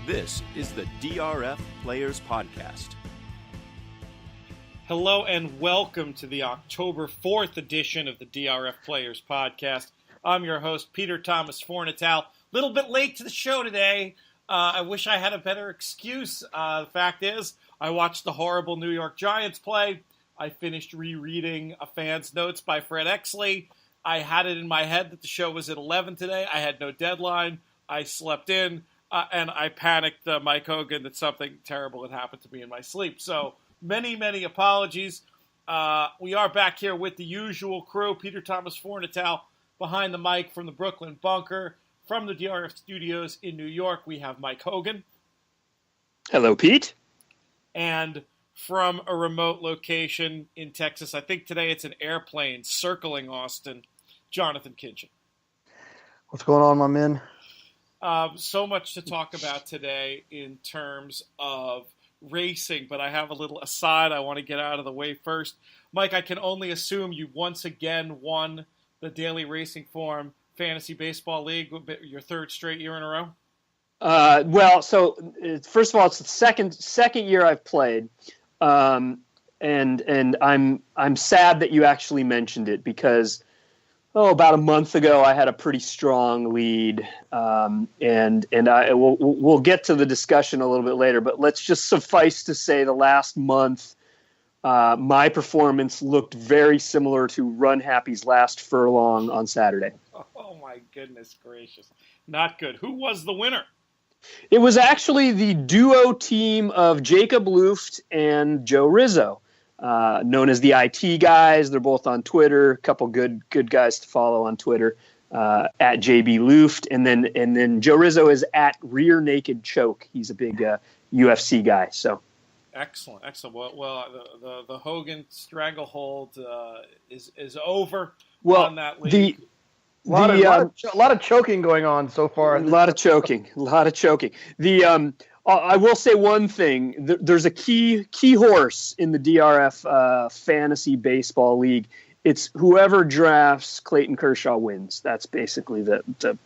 This is the DRF Players Podcast. Hello and welcome to the October 4th edition of the DRF Players Podcast. I'm your host, Peter Thomas Fornatale. A little bit late to the show today. I wish I had a better excuse. The fact is, I watched the horrible New York Giants play. I finished rereading a fan's notes by Fred Exley. I had it in my head that the show was at 11 today. I had no deadline. I slept in, and I panicked Mike Hogan that something terrible had happened to me in my sleep. So many apologies. We are back here with the usual crew. Peter Thomas Fornatale behind the mic from the Brooklyn Bunker. From the DRF studios in New York, we have Mike Hogan. Hello, Pete. And from a remote location in Texas, I think today it's an airplane circling Austin, Jonathon Kinchen. What's going on, my men? So much to talk about today in terms of racing, but I have a little aside I want to get out of the way first. Mike, I can only assume you once again won the Daily Racing Form Fantasy Baseball League, your third straight year in a row? So first of all, it's the second year I've played, and I'm sad that you actually mentioned it because about a month ago I had a pretty strong lead, and we'll get to the discussion a little bit later. But let's just suffice to say the last month, my performance looked very similar to Runhappy's last furlong on Saturday. Oh my goodness gracious. Not good. Who was the winner? It was actually the duo team of Jacob Luft and Joe Rizzo, known as the IT guys. They're both on Twitter. A couple good guys to follow on Twitter, at JB Luft. And then Joe Rizzo is at Rear Naked Choke. He's a big UFC guy. So excellent. Well, the Hogan stranglehold is over on that league. A lot of choking going on so far. A lot of choking. I will say one thing. There's a key horse in the DRF Fantasy Baseball League. It's whoever drafts Clayton Kershaw wins. That's basically the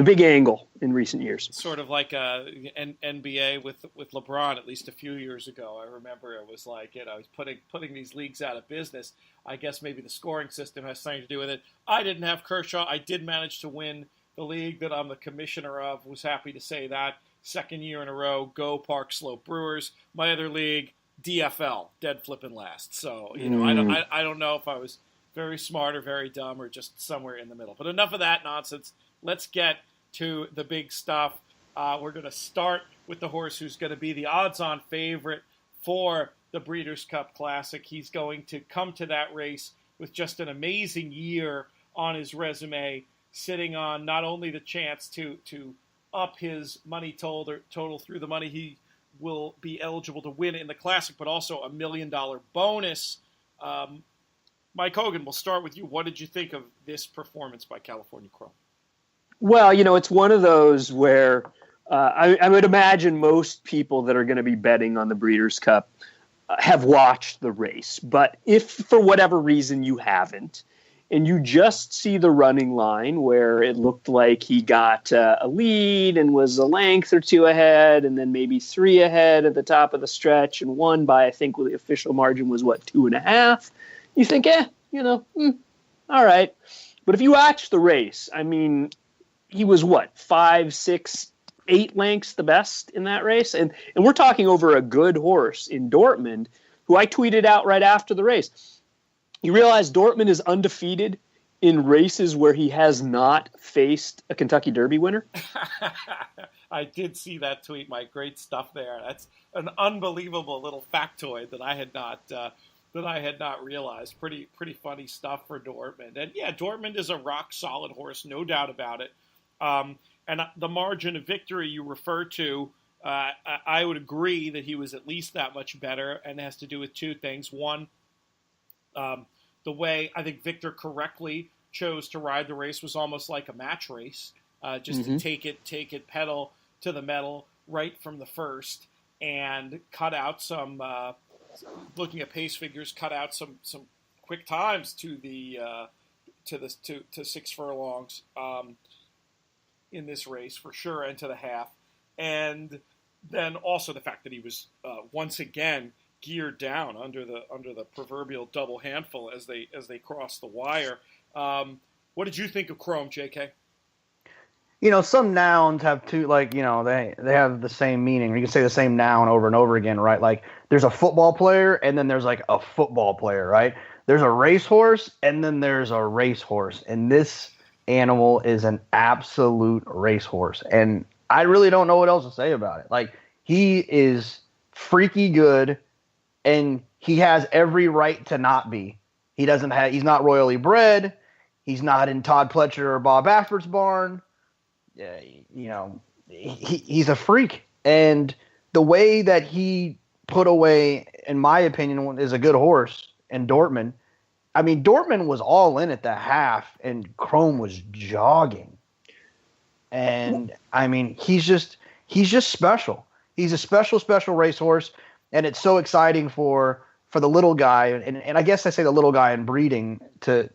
big angle in recent years. Sort of like an NBA with LeBron, at least a few years ago. I remember it was like, he's putting these leagues out of business. I guess maybe the scoring system has something to do with it. I didn't have Kershaw. I did manage to win the league that I'm the commissioner of. Was happy to say that. Second year in a row, go Park Slope Brewers. My other league, DFL, dead flipping last. So, I don't know if I was very smart or very dumb or just somewhere in the middle. But enough of that nonsense. Let's get to the big stuff. We're going to start with the horse who's going to be the odds-on favorite for the Breeders' Cup Classic. He's going to come to that race with just an amazing year on his resume, sitting on not only the chance to up his money total through the money he will be eligible to win in the Classic, but also a $1 million bonus. Mike Hogan, we'll start with you. What did you think of this performance by California Chrome? Well, it's one of those where I would imagine most people that are going to be betting on the Breeders' Cup have watched the race. But if for whatever reason you haven't, and you just see the running line where it looked like he got a lead and was a length or two ahead and then maybe 3 ahead at the top of the stretch and won by, I think the official margin was 2.5. You think, all right. But if you watch the race, he was 5, 6, 8 lengths the best in that race. And we're talking over a good horse in Dortmund, who I tweeted out right after the race. You realize Dortmund is undefeated in races where he has not faced a Kentucky Derby winner? I did see that tweet, Mike. Great stuff there. That's an unbelievable little factoid that I had not realized. Pretty funny stuff for Dortmund. And yeah, Dortmund is a rock solid horse, no doubt about it. And the margin of victory you refer to, I would agree that he was at least that much better, and it has to do with two things. One, the way I think Victor correctly chose to ride the race was almost like a match race, to take it pedal to the metal right from the first, and cut out some, looking at pace figures, cut out some quick times to 6 furlongs in this race for sure, and to the half. and then also the fact that he was once again geared down under the proverbial double handful as they crossed the wire. What did you think of Chrome, JK? Some nouns have two, they have the same meaning. You can say the same noun over and over again, right? Like there's a football player and then there's like a football player, right? There's a racehorse and then there's a racehorse. And this animal is an absolute racehorse. And I really don't know what else to say about it. Like he is freaky good and he has every right to not be. He's not royally bred. He's not in Todd Pletcher or Bob Baffert's barn. He's a freak, and the way that he put away, in my opinion, is a good horse. And Dortmund, Dortmund was all in at the half, and Chrome was jogging. And he's just special. He's a special racehorse, and it's so exciting for the little guy, and I guess I say the little guy in breeding to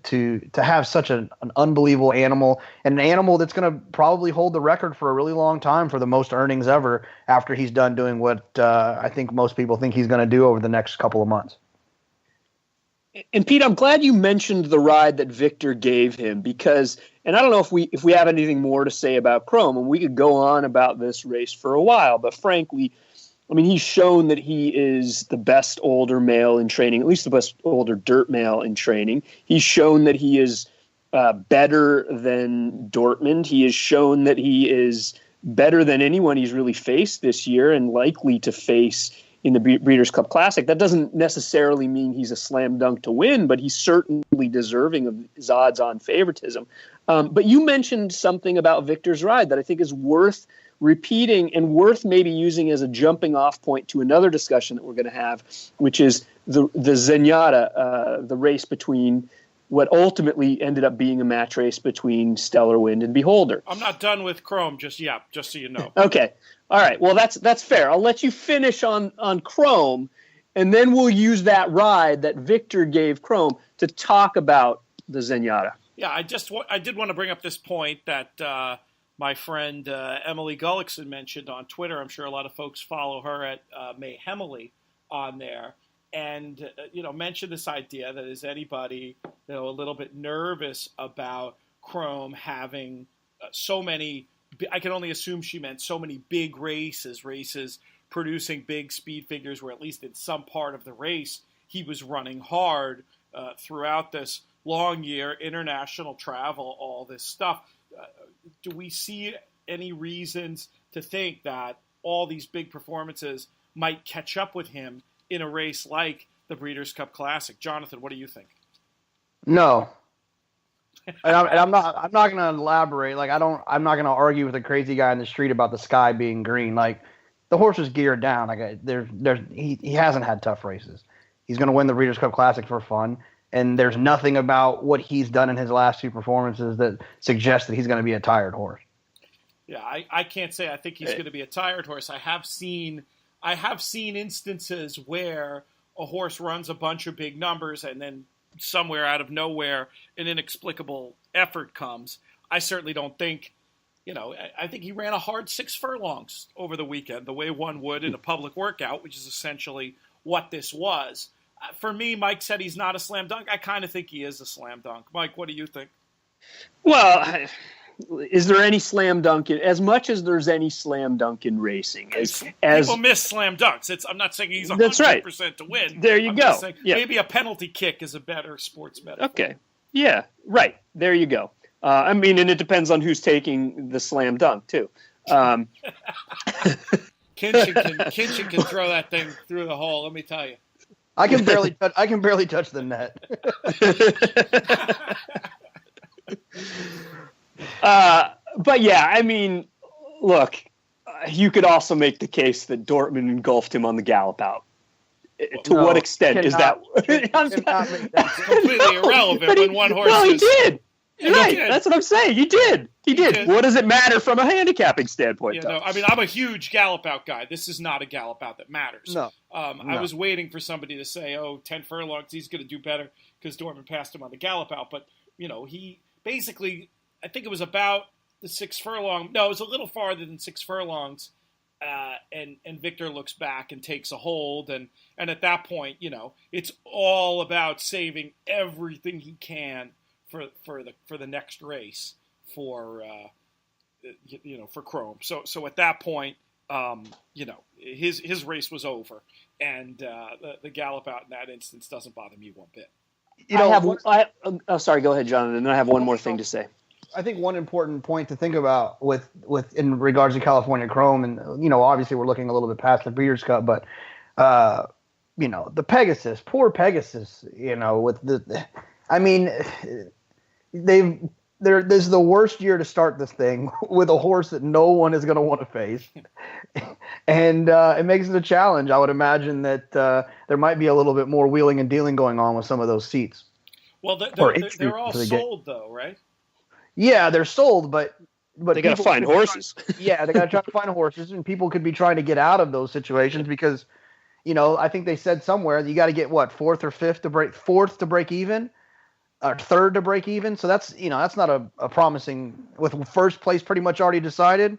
have such an unbelievable animal, and an animal that's going to probably hold the record for a really long time for the most earnings ever after he's done doing what I think most people think he's going to do over the next couple of months. And Pete, I'm glad you mentioned the ride that Victor gave him because, and I don't know if we have anything more to say about Chrome, and we could go on about this race for a while, but frankly, he's shown that he is the best older male in training, at least the best older dirt male in training. He's shown that he is better than Dortmund. He has shown that he is better than anyone he's really faced this year and likely to face in the Breeders' Cup Classic. That doesn't necessarily mean he's a slam dunk to win, but he's certainly deserving of his odds-on favoritism. But you mentioned something about Victor's ride that I think is worth repeating and worth maybe using as a jumping off point to another discussion that we're going to have, which is the Zenyatta, the race between what ultimately ended up being a match race between Stellar Wind and Beholder. I'm not done with Chrome just yet, just so you know. Okay. All right. Well, that's fair. I'll let you finish on Chrome, and then we'll use that ride that Victor gave Chrome to talk about the Zenyatta. Yeah, I did want to bring up this point that my friend Emily Gullickson mentioned on Twitter. I'm sure a lot of folks follow her at May Hemily on there. And, mentioned this idea that is anybody, a little bit nervous about Chrome having so many, I can only assume she meant so many big races producing big speed figures where at least in some part of the race he was running hard throughout this long year, international travel, all this stuff. Do we see any reasons to think that all these big performances might catch up with him in a race like the Breeders' Cup Classic? Jonathan, what do you think? No. And I'm not going to elaborate. I'm not going to argue with a crazy guy in the street about the sky being green. Like, the horse is geared down. He hasn't had tough races. He's going to win the Breeders' Cup Classic for fun. And there's nothing about what he's done in his last two performances that suggests that he's going to be a tired horse. Yeah, I can't say I think he's going to be a tired horse. I have seen instances where a horse runs a bunch of big numbers and then somewhere out of nowhere an inexplicable effort comes. I certainly don't think, I think he ran a hard 6 furlongs over the weekend, the way one would in a public workout, which is essentially what this was. For me, Mike said he's not a slam dunk. I kind of think he is a slam dunk. Mike, what do you think? Well, is there any slam dunk as much as there's any slam dunk in racing? People miss slam dunks. I'm not saying he's 100% to win. There you go. Yeah. Maybe a penalty kick is a better sports metaphor. Okay. Yeah, right. There you go. And it depends on who's taking the slam dunk, too. Kinchen can throw that thing through the hole, let me tell you. I can barely touch the net. But yeah, look, you could also make the case that Dortmund engulfed him on the gallop out. What extent is that? That's completely irrelevant when one horse. Well, he did. Right, that's what I'm saying. He did. What does it matter from a handicapping standpoint? I'm a huge gallop out guy. This is not a gallop out that matters. No. I was waiting for somebody to say, 10 furlongs, he's going to do better because Dortmund passed him on the gallop out. But, he basically, I think it was about the 6 furlong. No, it was a little farther than 6 furlongs. And Victor looks back and takes a hold, and at that point, it's all about saving everything he can for the next race for Chrome. So at that point, his race was over, and the gallop out in that instance doesn't bother me one bit. Sorry, go ahead, Jonathan. And then I have one more thing to say. I think one important point to think about with in regards to California Chrome, and obviously we're looking a little bit past the Breeders' Cup, but the Pegasus, poor Pegasus, with this is the worst year to start this thing with a horse that no one is going to want to face, and it makes it a challenge. I would imagine that there might be a little bit more wheeling and dealing going on with some of those seats. Well, they're all sold though, right? Yeah, they're sold, but they got to find horses. Yeah, they got to try to find horses, and people could be trying to get out of those situations because, I think they said somewhere that you got to get fourth to break even, or third to break even. So that's that's not a promising, with first place pretty much already decided.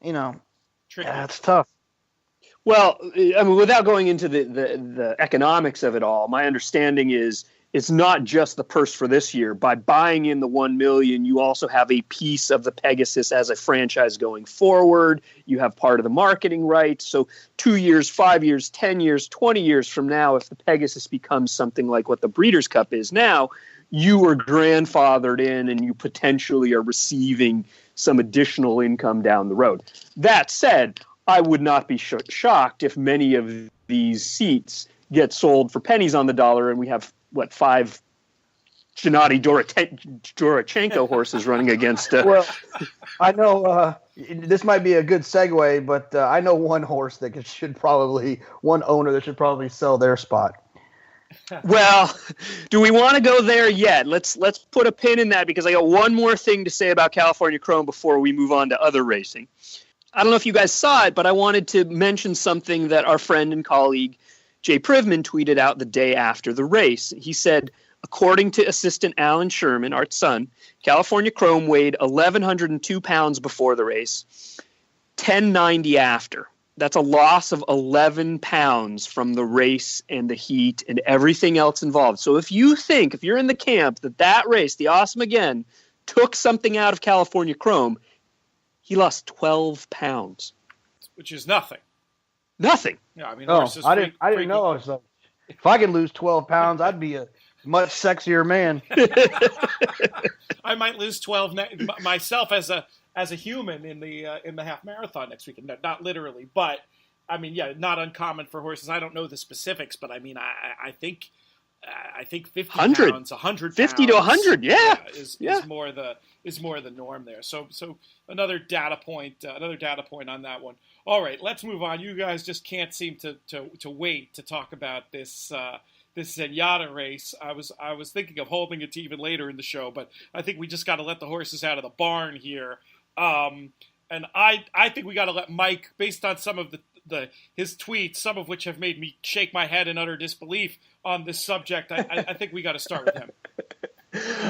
That's tough. Well, I mean, without going into the economics of it all, my understanding is it's not just the purse for this year. By buying in the $1 million, you also have a piece of the Pegasus as a franchise going forward. You have part of the marketing rights. So 2 years, 5 years, 10 years, 20 years from now, if the Pegasus becomes something like what the Breeders' Cup is now, you are grandfathered in and you potentially are receiving some additional income down the road. That said, I would not be shocked if many of these seats get sold for pennies on the dollar and we have, 5 Gennady Dorochenko horses running against. Well, I know this might be a good segue, but I know one horse that one owner that should probably sell their spot. Well, do we want to go there yet? Let's put a pin in that because I got one more thing to say about California Chrome before we move on to other racing. I don't know if you guys saw it, but I wanted to mention something that our friend and colleague Jay Privman tweeted out the day after the race. He said, according to assistant Alan Sherman, Art's son, California Chrome weighed 1,102 pounds before the race, 1,090 after. That's a loss of 11 pounds from the race and the heat and everything else involved. So if you're in the camp that race, the Awesome Again, took something out of California Chrome, he lost 12 pounds. Which is nothing. Nothing. Yeah, I mean, I didn't know. So if I could lose 12 pounds, I'd be a much sexier man. I might lose 12 myself as a human in the half marathon next weekend. No, not literally, but I mean, yeah, not uncommon for horses. I don't know the specifics, but I mean, I think 50 pounds, 100 50 to 100, is more the norm there. So another data point on that one. All right, let's move on. You guys just can't seem to wait to talk about this Zenyatta race. I was thinking of holding it to even later in the show, but I think we just got to let the horses out of the barn here. And I think we got to let Mike, based on some of his tweets, some of which have made me shake my head in utter disbelief on this subject. I think we got to start with him.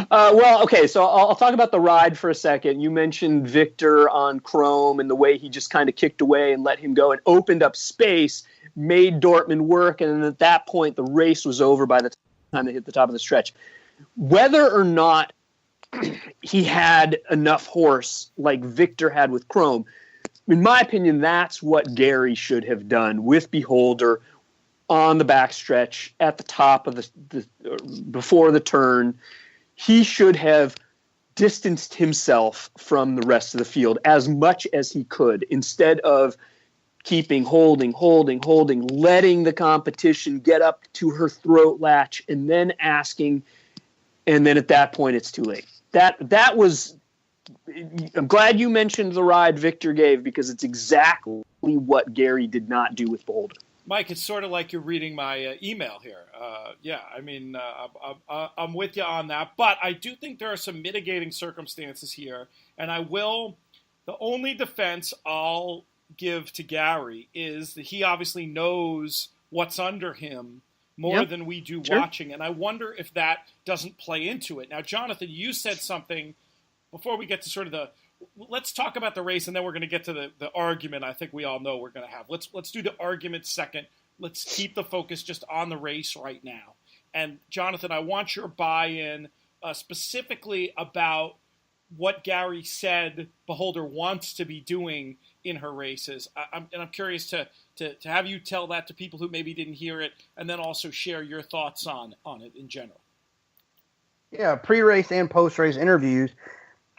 Well, okay, so I'll talk about the ride for a second. You mentioned Victor on Chrome and the way he just kind of kicked away and let him go and opened up space, made Dortmund work, and at that point the race was over by the time they hit the top of the stretch. Whether or not he had enough horse like Victor had with Chrome, in my opinion, that's what Gary should have done with Beholder on the backstretch at the top of the before the turn. He should have distanced himself from the rest of the field as much as he could instead of keeping holding, letting the competition get up to her throat latch and then asking, and then at that point it's too late. That was. I'm glad you mentioned the ride Victor gave because it's exactly what Gary did not do with Beholder. Mike, it's sort of like you're reading my email here. Yeah, I mean, I'm with you on that, but I do think there are some mitigating circumstances here, and the only defense I'll give to Gary is that he obviously knows what's under him more than we do watching, and I wonder if that doesn't play into it. Now, Jonathan, you said something before we get to sort of let's talk about the race, and then we're going to get to the argument I think we all know we're going to have. Let's do the argument second. Let's keep the focus just on the race right now. And, Jonathon, I want your buy-in specifically about what Gary said Beholder wants to be doing in her races. I'm curious to have you tell that to people who maybe didn't hear it, and then also share your thoughts on it in general. Yeah, pre-race and post-race interviews,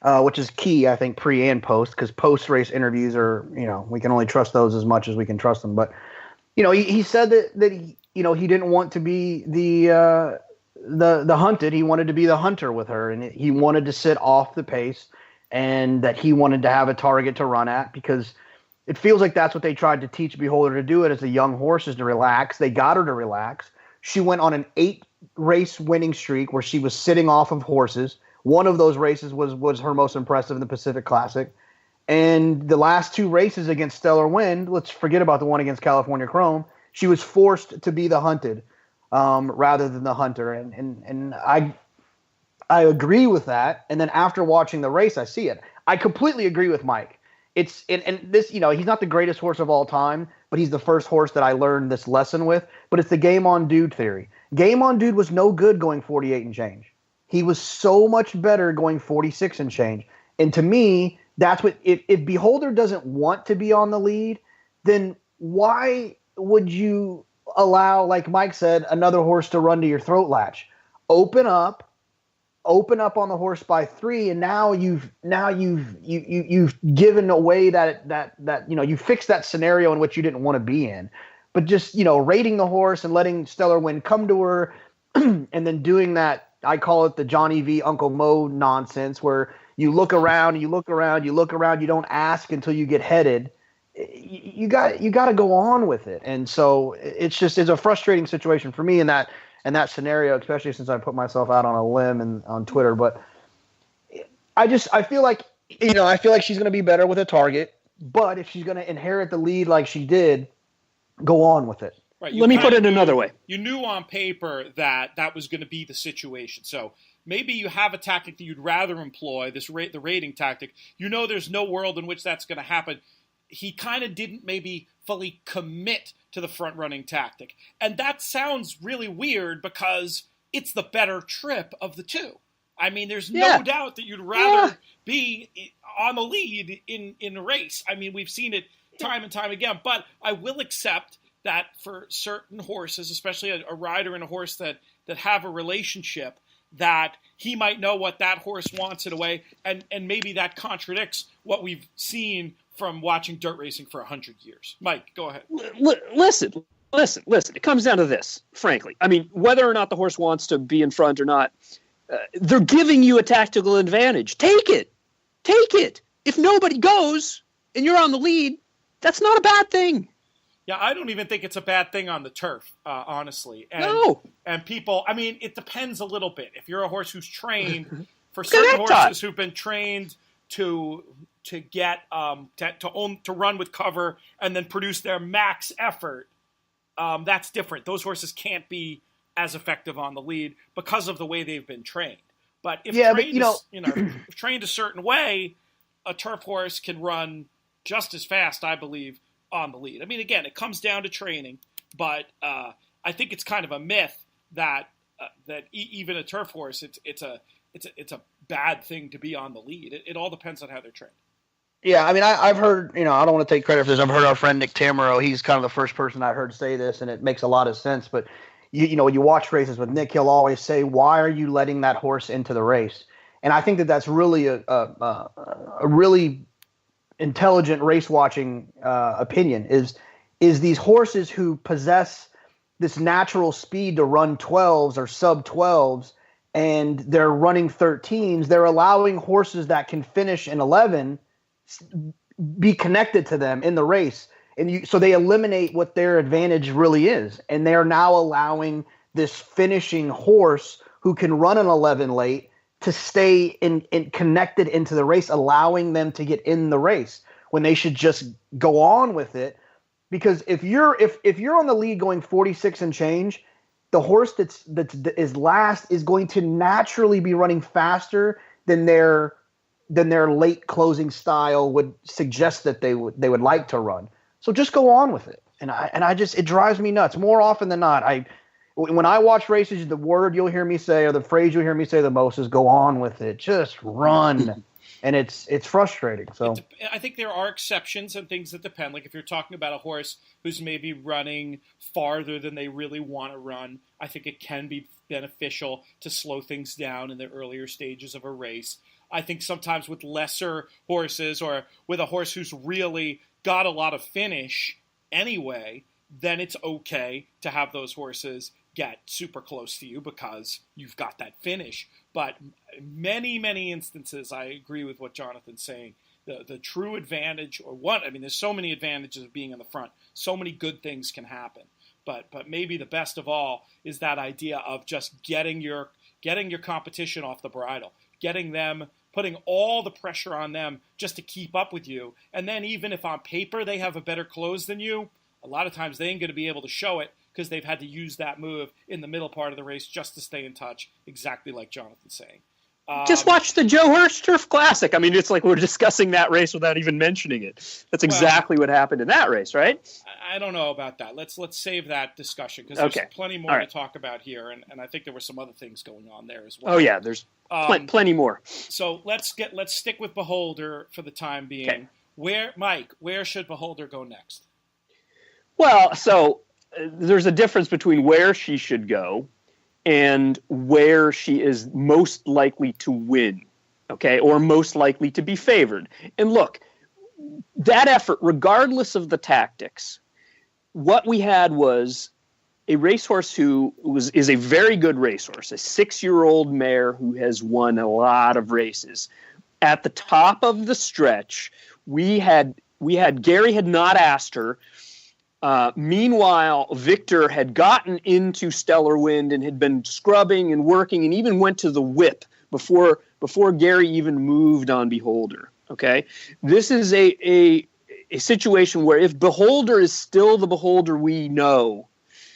which is key, I think, pre and post, because post-race interviews are, we can only trust those as much as we can trust them. But, he said that he, he didn't want to be the hunted. He wanted to be the hunter with her, and he wanted to sit off the pace, and that he wanted to have a target to run at, because it feels like that's what they tried to teach Beholder to do it as a young horse, is to relax. They got her to relax. She went on an 8-race winning streak where she was sitting off of horses. One of those races was her most impressive in the Pacific Classic. And the last 2 races against Stellar Wind, let's forget about the one against California Chrome, she was forced to be the hunted rather than the hunter. And I agree with that. And then after watching the race, I see it. I completely agree with Mike. And this, he's not the greatest horse of all time, but he's the first horse that I learned this lesson with. But it's the game on dude theory. Game on dude was no good going 48 and change. He was so much better going 46 and change. And to me, that's what, if Beholder doesn't want to be on the lead, then why would you allow, like Mike said, another horse to run to your throat latch? Open up on the horse by 3, and now you've given away that you fixed that scenario in which you didn't want to be in. But just rating the horse and letting Stellar Wind come to her, and then doing that, I call it the Johnny V Uncle Mo nonsense, where you look around, you don't ask until you get headed. You got to go on with it, and so it's a frustrating situation for me in that scenario, especially since I put myself out on a limb and on Twitter. But I feel like she's going to be better with a target. But if she's going to inherit the lead like she did, go on with it. Right. Let me put it another way. You knew on paper that was going to be the situation. So maybe you have a tactic that you'd rather employ, the rating tactic. There's no world in which that's going to happen. He kind of didn't maybe fully commit to the front-running tactic. And that sounds really weird because it's the better trip of the two. I mean, there's no doubt that you'd rather be on the lead in a race. I mean, we've seen it time and time again. But I will accept that for certain horses, especially a rider and a horse that have a relationship, that he might know what that horse wants in a way, and maybe that contradicts what we've seen from watching dirt racing for 100 years. Mike, go ahead. Listen. It comes down to this, frankly. I mean, whether or not the horse wants to be in front or not, they're giving you a tactical advantage. Take it. If nobody goes and you're on the lead, that's not a bad thing. Yeah, I don't even think it's a bad thing on the turf, honestly. No. And people, I mean, it depends a little bit. If you're a horse who's trained, for certain horses who've been trained to get to run with cover and then produce their max effort, that's different. Those horses can't be as effective on the lead because of the way they've been trained. But if trained a certain way, a turf horse can run just as fast, I believe, on the lead. I mean, again, it comes down to training, but I think it's kind of a myth that even a turf horse, it's a bad thing to be on the lead. It all depends on how they're trained. Yeah, I mean, I've heard, I don't want to take credit for this. I've heard our friend Nick Tamaro. He's kind of the first person I've heard say this, and it makes a lot of sense. But when you watch races with Nick, he'll always say, "Why are you letting that horse into the race?" And I think that's really a really intelligent race watching opinion. Is these horses who possess this natural speed to run 12s or sub 12s, and they're running 13s, they're allowing horses that can finish in 11 be connected to them in the race. And so they eliminate what their advantage really is. And they are now allowing this finishing horse who can run an 11 late to stay in connected into the race, allowing them to get in the race when they should just go on with it. Because if you're on the lead going 46 and change, the horse that is last is going to naturally be running faster than their than their late closing style would suggest that they would like to run. So just go on with it. And I just, it drives me nuts more often than not. When I watch races, the word you'll hear me say, or the phrase you'll hear me say the most, is "go on with it." Just run, and it's frustrating. So I think there are exceptions and things that depend. Like if you're talking about a horse who's maybe running farther than they really want to run, I think it can be beneficial to slow things down in the earlier stages of a race. I think sometimes with lesser horses, or with a horse who's really got a lot of finish anyway, then it's okay to have those horses get super close to you because you've got that finish. But many, many instances, I agree with what Jonathan's saying. The true advantage, there's so many advantages of being in the front. So many good things can happen. But maybe the best of all is that idea of just getting your competition off the bridle, getting them, putting all the pressure on them just to keep up with you. And then even if on paper they have a better close than you, a lot of times they ain't going to be able to show it because they've had to use that move in the middle part of the race just to stay in touch, exactly like Jonathan's saying. Just watch the Joe Hirsch Turf Classic. I mean, it's like we're discussing that race without even mentioning it. That's exactly what happened in that race, right? I don't know about that. Let's save that discussion because there's plenty more to talk about here, and I think there were some other things going on there as well. Oh yeah, there's plenty more. So let's stick with Beholder for the time being. Okay. Where should Beholder go next? Well, so there's a difference between where she should go and where she is most likely to win, okay, or most likely to be favored. And look, that effort, regardless of the tactics, what we had was a racehorse who is a very good racehorse, a 6-year-old mare who has won a lot of races. At the top of the stretch, we had Gary had not asked her. Meanwhile, Victor had gotten into Stellar Wind and had been scrubbing and working and even went to the whip before Gary even moved on Beholder. Okay, this is a situation where if Beholder is still the Beholder we know,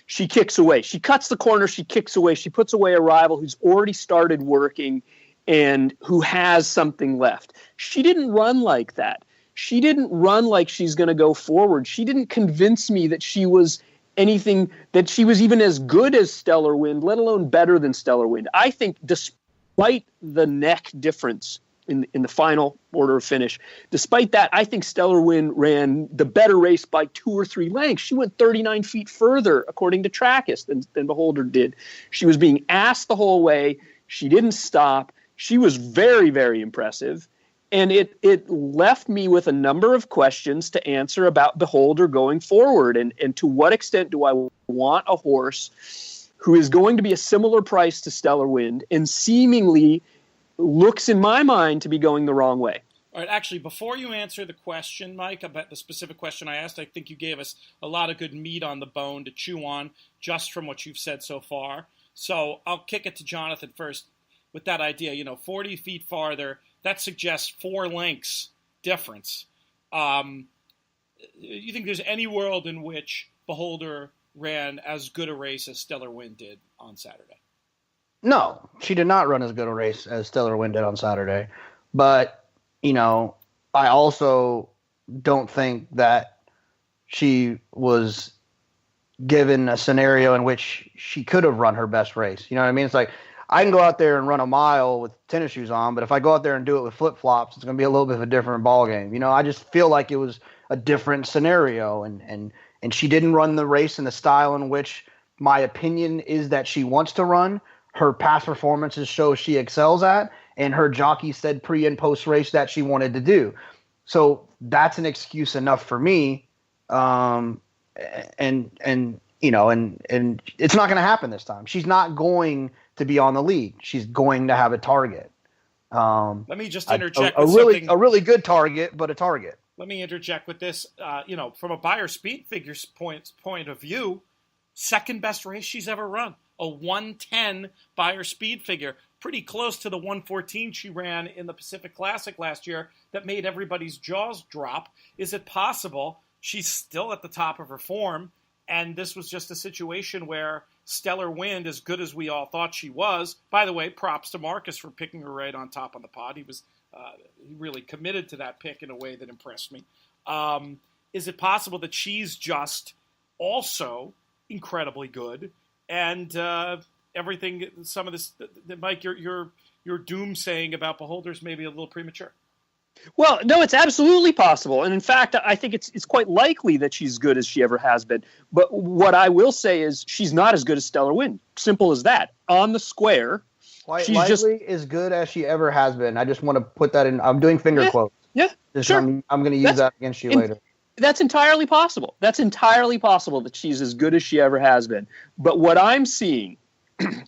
she kicks away. She cuts the corner. She kicks away. She puts away a rival who's already started working and who has something left. She didn't run like that. She didn't run like she's going to go forward. She didn't convince me that she was anything, that she was even as good as Stellar Wind, let alone better than Stellar Wind. I think despite the neck difference in the final order of finish, despite that, I think Stellar Wind ran the better race by 2 or 3 lengths. She went 39 feet further, according to Trackist, than Beholder did. She was being asked the whole way. She didn't stop. She was very, very impressive. And it left me with a number of questions to answer about Beholder going forward. And to what extent do I want a horse who is going to be a similar price to Stellar Wind and seemingly looks, in my mind, to be going the wrong way? All right, actually, before you answer the question, Mike, about the specific question I asked, I think you gave us a lot of good meat on the bone to chew on just from what you've said so far. So I'll kick it to Jonathan first with that idea, 40 feet farther. That suggests 4 lengths difference. You think there's any world in which Beholder ran as good a race as Stellar Wind did on Saturday? No, she did not run as good a race as Stellar Wind did on Saturday. But, I also don't think that she was given a scenario in which she could have run her best race. You know what I mean? It's like, I can go out there and run a mile with tennis shoes on, but if I go out there and do it with flip-flops, it's going to be a little bit of a different ballgame. I just feel like it was a different scenario, and she didn't run the race in the style in which my opinion is that she wants to run. Her past performances show she excels at, and her jockey said pre- and post-race that she wanted to do. So that's an excuse enough for me, and it's not going to happen this time. She's not going to be on the lead. She's going to have a target. Let me just interject a really good target, but a target. Let me interject with this. From a buyer speed figures point of view, second best race she's ever run. A 110 buyer speed figure, pretty close to the 114 she ran in the Pacific Classic last year that made everybody's jaws drop. Is it possible she's still at the top of her form, and this was just a situation where Stellar Wind, as good as we all thought she was. By the way, props to Marcus for picking her right on top on the pod. He was he really committed to that pick in a way that impressed me. Is it possible that she's just also incredibly good and everything? Some of this, Mike, your doomsaying about Beholder's maybe a little premature. Well, no, it's absolutely possible. And in fact, I think it's quite likely that she's good as she ever has been. But what I will say is she's not as good as Stellar Wind. Simple as that. On the square, quite she's likely just as good as she ever has been. I just want to put that in. I'm doing finger quotes. Yeah, sure. I'm going to use that against you later. That's entirely possible. That's entirely possible that she's as good as she ever has been. But what I'm seeing,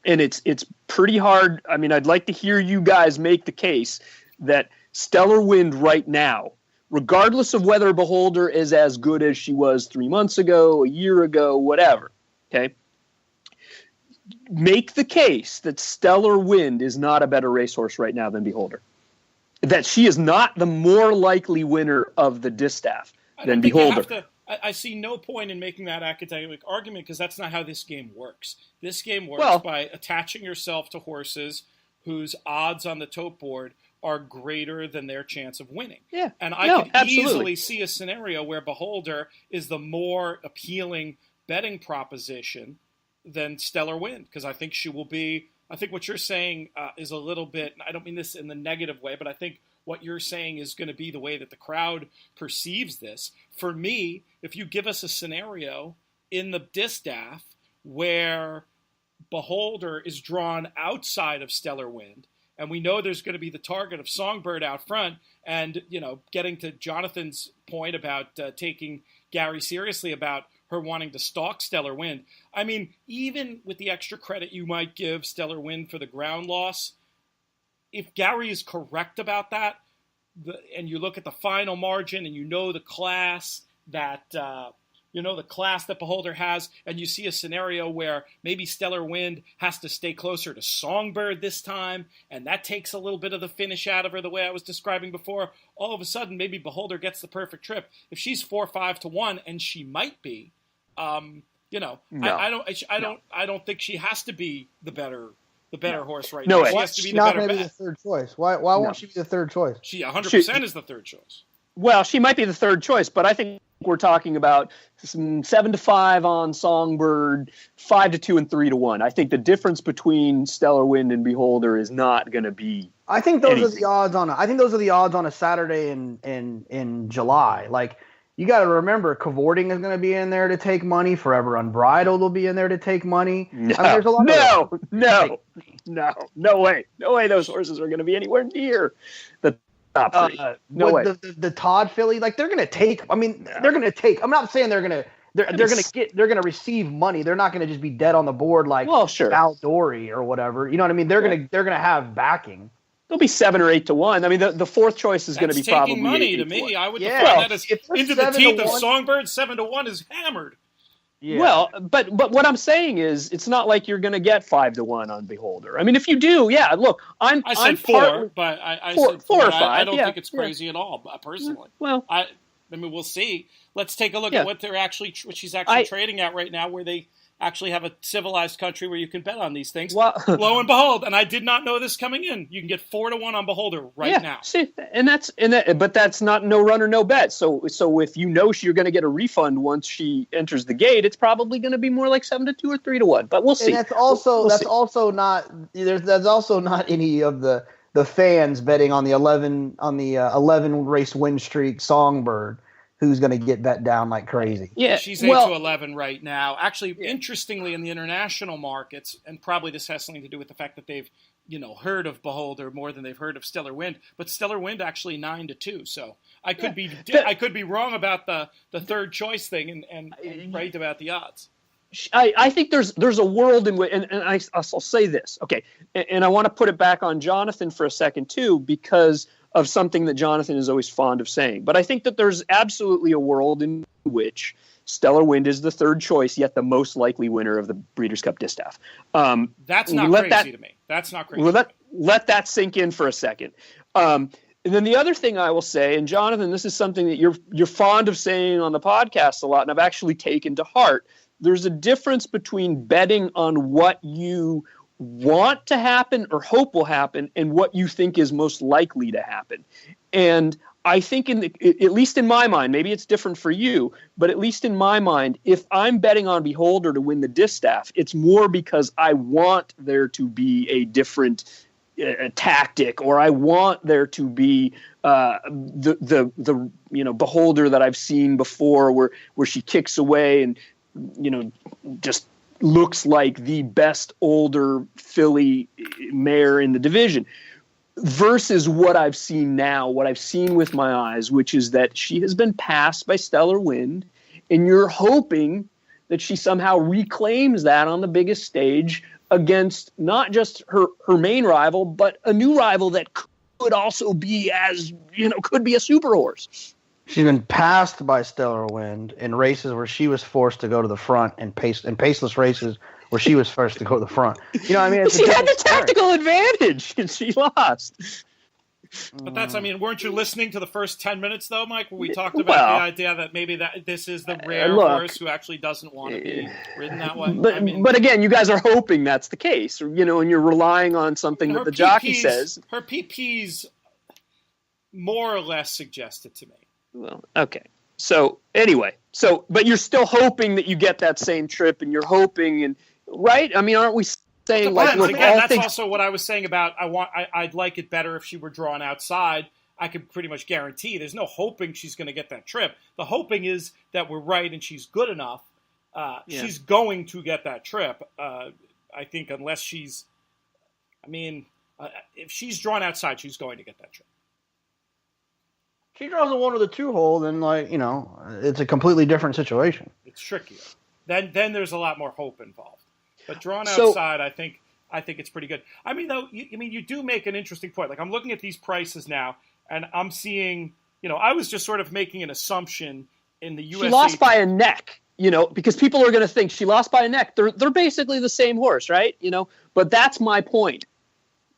and it's pretty hard. I mean, I'd like to hear you guys make the case that Stellar Wind right now, regardless of whether Beholder is as good as she was 3 months ago, a year ago, whatever, okay? Make the case that Stellar Wind is not a better racehorse right now than Beholder. That she is not the more likely winner of the Distaff than Beholder. I see no point in making that academic argument because that's not how this game works. This game works by attaching yourself to horses whose odds on the tote board are greater than their chance of winning. Yeah. And I could absolutely easily see a scenario where Beholder is the more appealing betting proposition than Stellar Wind, because I think she will be. I think what you're saying is a little bit, I don't mean this in the negative way, but I think what you're saying is going to be the way that the crowd perceives this. For me, if you give us a scenario in the Distaff where Beholder is drawn outside of Stellar Wind, and we know there's going to be the target of Songbird out front, and, you know, getting to Jonathan's point about taking Gary seriously about her wanting to stalk Stellar Wind. I mean, even with the extra credit you might give Stellar Wind for the ground loss, if Gary is correct about that, and you look at the final margin and you know the class that Beholder has, and you see a scenario where maybe Stellar Wind has to stay closer to Songbird this time, and that takes a little bit of the finish out of her the way I was describing before, all of a sudden maybe Beholder gets the perfect trip. If she's 4-5-1, and she might be, No. I don't think she has to be the better horse right now. She has to be the not better maybe bet. the third choice. Why won't she be the third choice? She 100% is the third choice. Well, she might be the third choice, but I think we're talking about 7-5 on Songbird, 5-2 and 3-1. I think the difference between Stellar Wind and Beholder is not going to be. I think those are the odds on. I think those are the odds on a Saturday in July. Like, you got to remember, Cavorting is going to be in there to take money. Forever Unbridled will be in there to take money. No, I mean, there's a lot no way. No way those horses are going to be anywhere near the top three. No way. The Todd filly, like, they're going to take. I mean, they're going to take. I'm not saying they're going to receive money. They're not going to just be dead on the board like Val Dory or whatever. You know what I mean? They're going to have backing. There'll be 7 or 8 to 1. I mean, the fourth choice is going to be probably taking money to me. I would define that as into the teeth of Songbird. 7-1 is hammered. Yeah. Well, but what I'm saying is, it's not like you're going to get 5-1 on Beholder. I mean, if you do, look, I said 4, but I said 4 or 5. I don't think it's crazy at all, personally. Well, I mean, we'll see. Let's take a look at what she's actually trading at right now, where they actually have a civilized country where you can bet on these things. Well, lo and behold, and I did not know this coming in, you can get 4-1 on Beholder now. See, but that's not no run or no bet. So if you know you're going to get a refund once she enters the gate, it's probably going to be more like 7-2 or 3-1. But we'll see. And that's also not any of the fans betting on the 11 race win streak Songbird, who's going to get bet down like crazy. Yeah, she's 8-11 right now. Actually, interestingly, in the international markets, and probably this has something to do with the fact that they've, heard of Beholder more than they've heard of Stellar Wind. But Stellar Wind actually 9-2. So I could be wrong about the third choice thing and right about the odds. I think there's a world in which, and I'll say this, okay, and I want to put it back on Jonathan for a second too, because of something that Jonathan is always fond of saying. But I think that there's absolutely a world in which Stellar Wind is the third choice, yet the most likely winner of the Breeders' Cup Distaff. That's not crazy to me. That's not crazy. Let that sink in for a second. And then the other thing I will say, and Jonathan, this is something that you're fond of saying on the podcast a lot, and I've actually taken to heart. There's a difference between betting on what you want to happen or hope will happen and what you think is most likely to happen. And I think at least in my mind, maybe it's different for you, but at least in my mind, if I'm betting on Beholder to win the Distaff, it's more because I want there to be a different tactic, or I want there to be the Beholder that I've seen before where she kicks away and just looks like the best older filly mare in the division, versus what I've seen now, what I've seen with my eyes, which is that she has been passed by Stellar Wind, and you're hoping that she somehow reclaims that on the biggest stage against not just her main rival, but a new rival that could also be could be a super horse. She's been passed by Stellar Wind in races where she was forced to go to the front, and paceless races where she was first to go to the front. She had the tactical advantage, and she lost. But weren't you listening to the first 10 minutes, though, Mike, where we talked about the idea that maybe that this is the rare horse who actually doesn't want to be ridden that way? But again, you guys are hoping that's the case, and you're relying on something that the jockey says. Her PPs more or less suggested to me. Well, okay. So anyway, but you're still hoping that you get that same trip, and you're hoping, right? Aren't we saying that's also what I was saying about I'd like it better if she were drawn outside. I could pretty much guarantee there's no hoping she's going to get that trip. The hoping is that we're right and she's good enough. She's going to get that trip. I think unless she's, if she's drawn outside, she's going to get that trip. She draws a 1 or the 2 hole, then it's a completely different situation. It's trickier. Then there's a lot more hope involved. But drawn outside, I think it's pretty good. You do make an interesting point. Like, I'm looking at these prices now, and I'm seeing, I was just sort of making an assumption in the UFC. She lost by a neck, because people are going to think she lost by a neck. They're basically the same horse, right? But that's my point.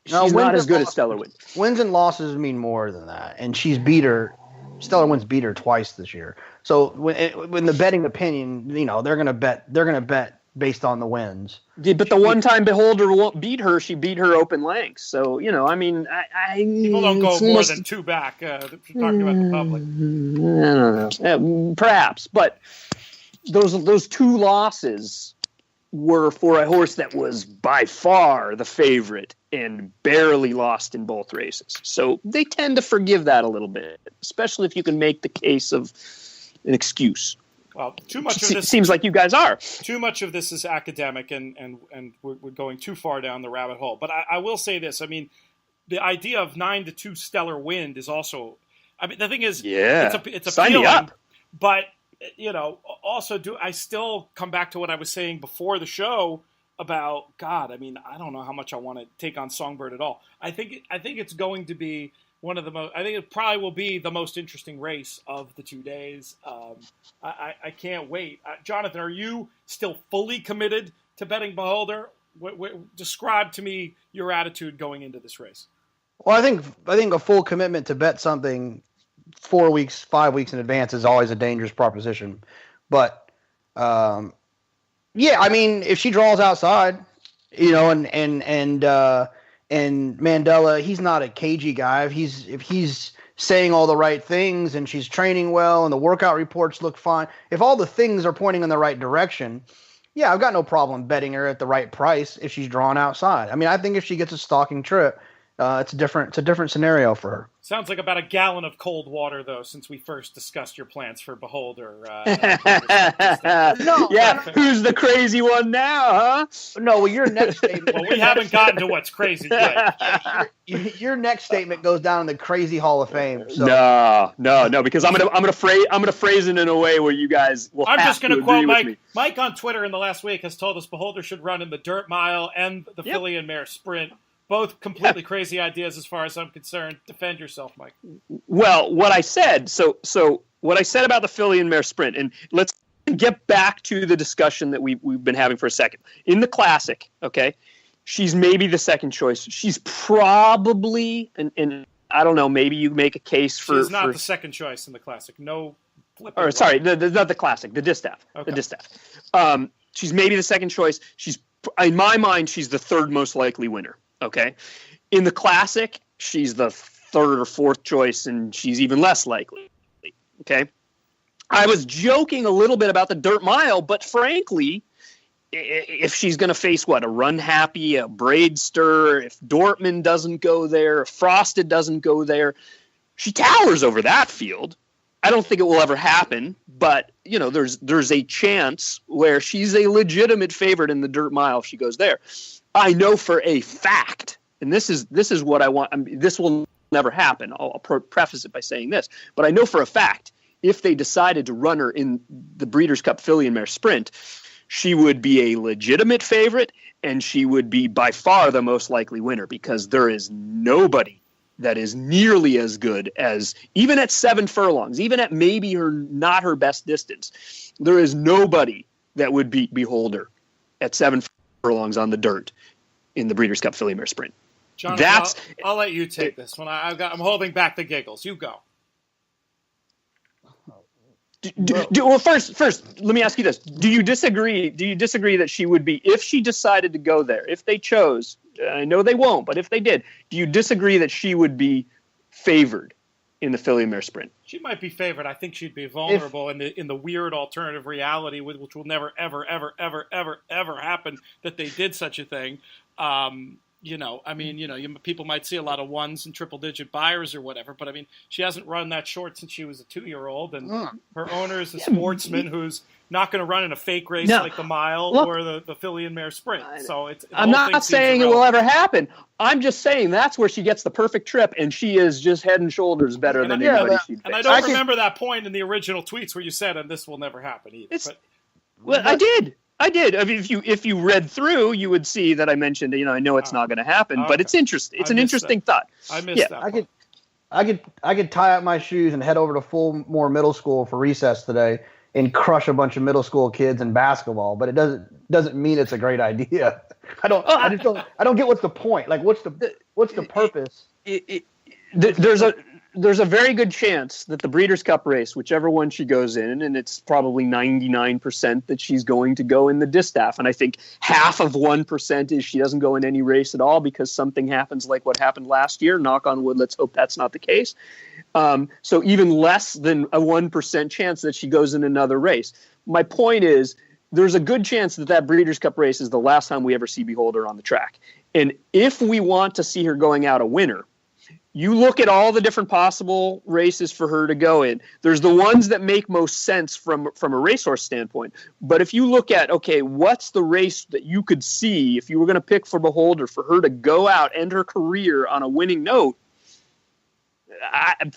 She's not as good as Stellar Wind. Wins and losses mean more than that, and Stellar Wind's beat her twice this year. So when the betting opinion, they're going to bet based on the wins. Yeah, but the one time Beholder won't beat her, she beat her open lengths. So, people don't go more than 2 back. Talking about the public. I don't know. Perhaps, but those 2 losses were for a horse that was by far the favorite and barely lost in both races. So they tend to forgive that a little bit, especially if you can make the case of an excuse. Well, too much of this seems like you guys are. Too much of this is academic, and we're going too far down the rabbit hole. But I will say this: the idea of 9-2 Stellar Wind is also. The thing is, it's appealing, but also I still come back to what I was saying before the show about God. I don't know how much I want to take on Songbird at all. I think it's going to be one of the most. I think it probably will be the most interesting race of the 2 days. I can't wait. Jonathan, are you still fully committed to betting Beholder? Describe to me your attitude going into this race. Well, I think a full commitment to bet something 4 weeks, 5 weeks in advance is always a dangerous proposition. But if she draws outside, and Mandela, he's not a cagey guy. If he's saying all the right things and she's training well and the workout reports look fine, if all the things are pointing in the right direction, I've got no problem betting her at the right price if she's drawn outside. I think if she gets a stalking trip, it's a different scenario for her. Sounds like about a gallon of cold water, though, since we first discussed your plans for Beholder. Who's the crazy one now, huh? No, well, your next statement. Well, we haven't gotten to what's crazy yet. Your next statement goes down in the crazy Hall of Fame. So. No, because I'm gonna phrase it in a way where you guys will. I'm just gonna quote Mike. Me. Mike on Twitter in the last week has told us Beholder should run in the dirt mile and the filly and mare sprint. Both completely crazy ideas as far as I'm concerned. Defend yourself, Mike. Well, what I said, what I said about the filly and mare sprint, and let's get back to the discussion that we've been having for a second. In the Classic, okay, she's maybe the second choice. She's probably, and I don't know, maybe you make a case for... She's not the second choice in the Classic. No... not the Classic, the Distaff. Okay. The Distaff. She's maybe the second choice. She's in my mind, she's the third most likely winner. Okay. In the Classic, she's the third or fourth choice, and she's even less likely. Okay. I was joking a little bit about the dirt mile, but frankly, if she's going to face a Runhappy, a Braidster, if Dortmund doesn't go there, if Frosted doesn't go there, she towers over that field. I don't think it will ever happen, but there's a chance where she's a legitimate favorite in the dirt mile if she goes there. I know for a fact, and this is what I want. This will never happen. I'll preface it by saying this, but I know for a fact if they decided to run her in the Breeders' Cup Filly and Mare Sprint, she would be a legitimate favorite, and she would be by far the most likely winner because there is nobody that is nearly as good as, even at 7 furlongs, even at maybe not her best distance, there is nobody that would behold her at 7 furlongs on the dirt in the Breeders' Cup Filly Mare Sprint. Jonathan, I'll let you take this one. I'm holding back the giggles. You go. Well, first, let me ask you this: do you disagree? Do you disagree that she would be, if she decided to go there, if they chose? I know they won't, but if they did, do you disagree that she would be favored in the Filly Mare Sprint? She might be favored. I think she'd be vulnerable in the weird alternative reality, which will never, ever, ever, ever, ever, ever happen, that they did such a thing. People might see a lot of ones and triple-digit buyers or whatever, but she hasn't run that short since she was a 2-year-old, and her owner is a sportsman who's not going to run in a fake race like the mile or the Filly and Mare Sprint. So I'm not saying it will ever happen. I'm just saying that's where she gets the perfect trip, and she is just head and shoulders better than anybody she'd face. And I don't remember that point in the original tweets where you said, "And this will never happen either." I did. I mean, if you read through, you would see that I mentioned, I know it's not going to happen, but it's interesting. It's an interesting thought. I missed that. I could tie up my shoes and head over to Fulmore Middle School for recess today and crush a bunch of middle school kids in basketball, but it doesn't mean it's a great idea. I don't get what's the point. Like, what's the purpose? There's a very good chance that the Breeders' Cup race, whichever one she goes in, and it's probably 99% that she's going to go in the Distaff. And I think 1% is she doesn't go in any race at all because something happens like what happened last year. Knock on wood, let's hope that's not the case. So even less than a 1% chance that she goes in another race. My point is, there's a good chance that Breeders' Cup race is the last time we ever see Beholder on the track. And if we want to see her going out a winner, you look at all the different possible races for her to go in. There's the ones that make most sense from a racehorse standpoint. But if you look at, okay, what's the race that you could see if you were going to pick for Beholder for her to go out, end her career on a winning note?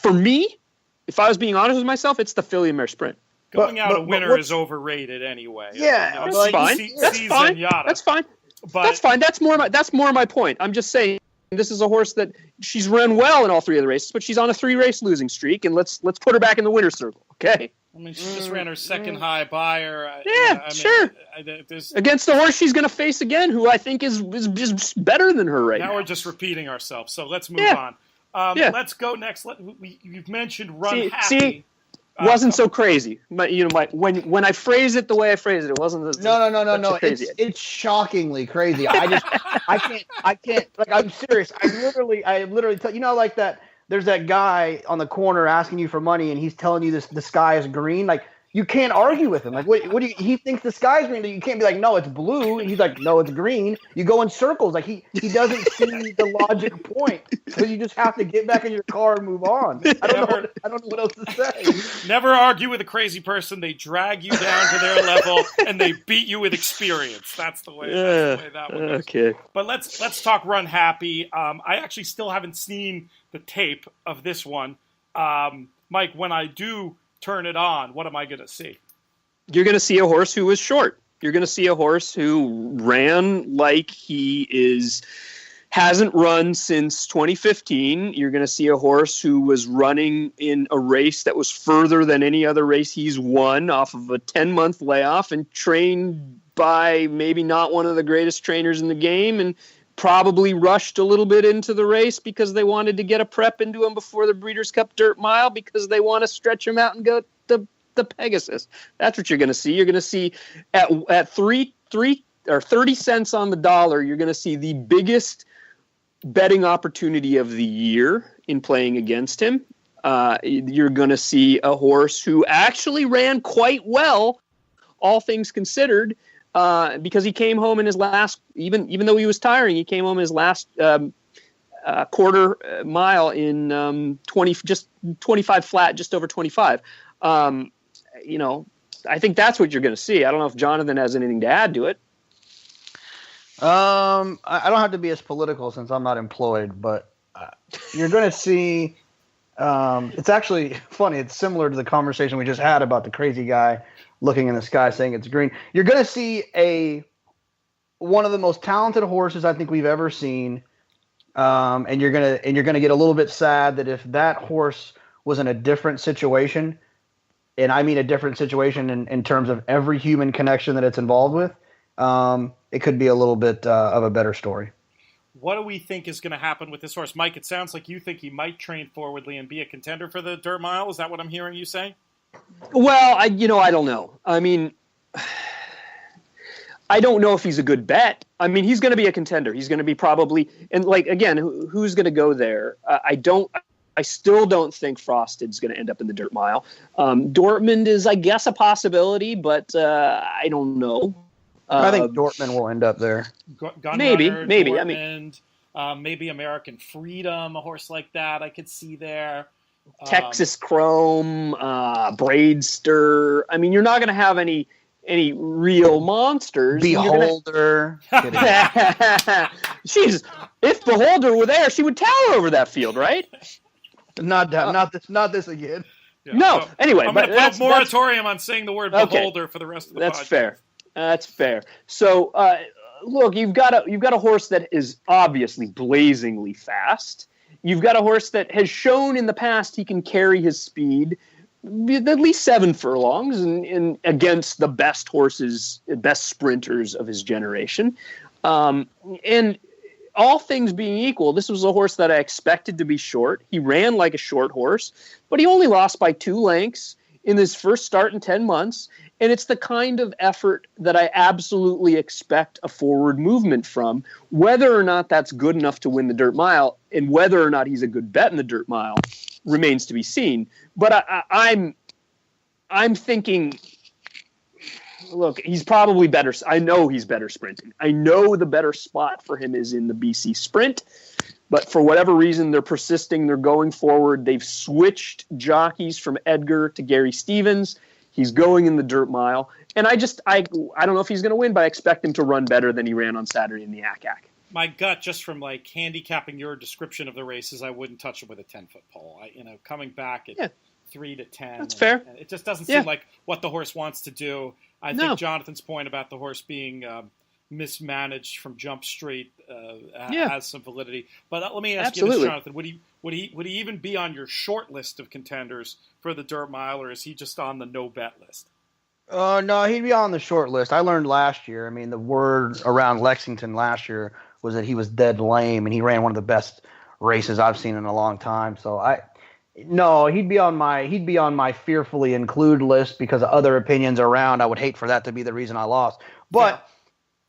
For me, if I was being honest with myself, it's the Filly and Mare Sprint. Going out a winner is overrated anyway. Yeah, that's fine. That's fine. That's fine. That's more my point. I'm just saying, this is a horse that she's run well in all 3 of the races, but she's on a 3-race losing streak, and let's put her back in the winner's circle, okay? She just ran her second high buyer. Sure. Against the horse she's going to face again, who I think is better than her right now. Now we're just repeating ourselves, so let's move on. Let's go next. You've mentioned Runhappy. Wasn't so crazy. But when I phrase it the way I phrase it, it wasn't as no. Crazy. It's shockingly crazy. I can't. Like, I'm serious. I literally tell like that. There's that guy on the corner asking you for money, and he's telling you the sky is green. Like, you can't argue with him. Like, what do you? He thinks the sky's green. You can't be like, no, it's blue. And he's like, no, it's green. You go in circles. Like, he doesn't see the logic point. So you just have to get back in your car and move on. I don't know what else to say. Never argue with a crazy person. They drag you down to their level, and they beat you with experience. That's the way that one goes. Okay. But let's talk Runhappy. I actually still haven't seen the tape of this one. Mike, when I do turn it on, what am I going to see? You're going to see a horse who is short. You're going to see a horse who ran like hasn't run since 2015. You're going to see a horse who was running in a race that was further than any other race he's won off of a 10-month layoff and trained by maybe not one of the greatest trainers in the game, and probably rushed a little bit into the race because they wanted to get a prep into him before the Breeders' Cup Dirt Mile because they want to stretch him out and go to the Pegasus. That's what you're going to see. You're going to see at 3 or 30 cents on the dollar, you're going to see the biggest betting opportunity of the year in playing against him. You're going to see a horse who actually ran quite well, all things considered, because he came home in his last, even though he was tiring, he came home in his last quarter mile in 25 flat, just over 25. I think that's what you're going to see. I don't know if Jonathan has anything to add to it. I don't have to be as political since I'm not employed, but you're going to see. It's actually funny. It's similar to the conversation we just had about the crazy guy looking in the sky saying it's green. You're going to see one of the most talented horses I think we've ever seen, and you're gonna get a little bit sad that if that horse was in a different situation, and I mean a different situation in terms of every human connection that it's involved with, it could be a little bit of a better story. What do we think is going to happen with this horse? Mike, it sounds like you think he might train forwardly and be a contender for the Dirt Mile. Is that what I'm hearing you say? Well, I don't know. I mean, I don't know if he's a good bet. I mean, he's going to be a contender. He's going to be probably, and like, again, who's going to go there? I still don't think Frosted's going to end up in the Dirt Mile. Dortmund is, I guess, a possibility, but I don't know. I think Dortmund will end up there. Maybe. Dortmund, maybe American Freedom, a horse like that I could see there. Texas Chrome, Braidster. I mean, you're not going to have any real monsters. Beholder. Jeez, if Beholder were there, she would tower over that field, right? Not this again. Yeah, no. Anyway, I'm going to put a moratorium on saying the word Beholder for the rest of the podcast. That's fair. That's fair. So, look, you've got a horse that is obviously blazingly fast. You've got a horse that has shown in the past he can carry his speed at least 7 furlongs and against the best horses, best sprinters of his generation. And all things being equal, this was a horse that I expected to be short. He ran like a short horse, but he only lost by 2 lengths in his first start in 10 months. And it's the kind of effort that I absolutely expect a forward movement from. Whether or not that's good enough to win the Dirt Mile and whether or not he's a good bet in the Dirt Mile remains to be seen. But I'm thinking, look, he's probably better. I know he's better sprinting. I know the better spot for him is in the BC Sprint. But for whatever reason, they're persisting. They're going forward. They've switched jockeys from Edgar to Gary Stevens. He's going in the Dirt Mile. And I don't know if he's going to win, but I expect him to run better than he ran on Saturday in the Ack Ack. My gut, just from like handicapping your description of the races, I wouldn't touch him with a 10-foot pole. Coming back at 3 to 10. That's fair. It just doesn't seem like what the horse wants to do. I think Jonathan's point about the horse being mismanaged from Jump Street has some validity. But let me ask you this, Jonathan: would he even be on your short list of contenders for the Dirt Mile, or is he just on the no bet list? No, he'd be on the short list. I learned last year. I mean, the word around Lexington last year was that he was dead lame, and he ran one of the best races I've seen in a long time. So he'd be on my fearfully include list because of other opinions around. I would hate for that to be the reason I lost. But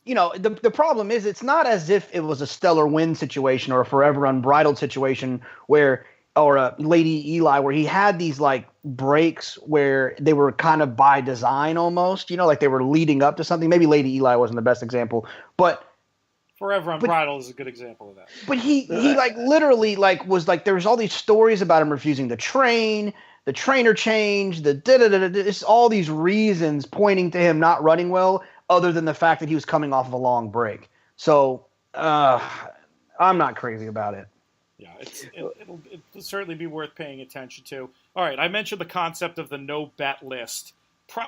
the problem is it's not as if it was a stellar win situation or a forever unbridled situation or a Lady Eli where he had these like breaks where they were kind of by design almost, like they were leading up to something. Maybe Lady Eli wasn't the best example, but Forever Unbridled is a good example of that. But he like literally like was like there was all these stories about him refusing to train, the trainer change, it's all these reasons pointing to him not running well, other than the fact that he was coming off of a long break. So I'm not crazy about it. Yeah, it'll certainly be worth paying attention to. All right, I mentioned the concept of the no bet list.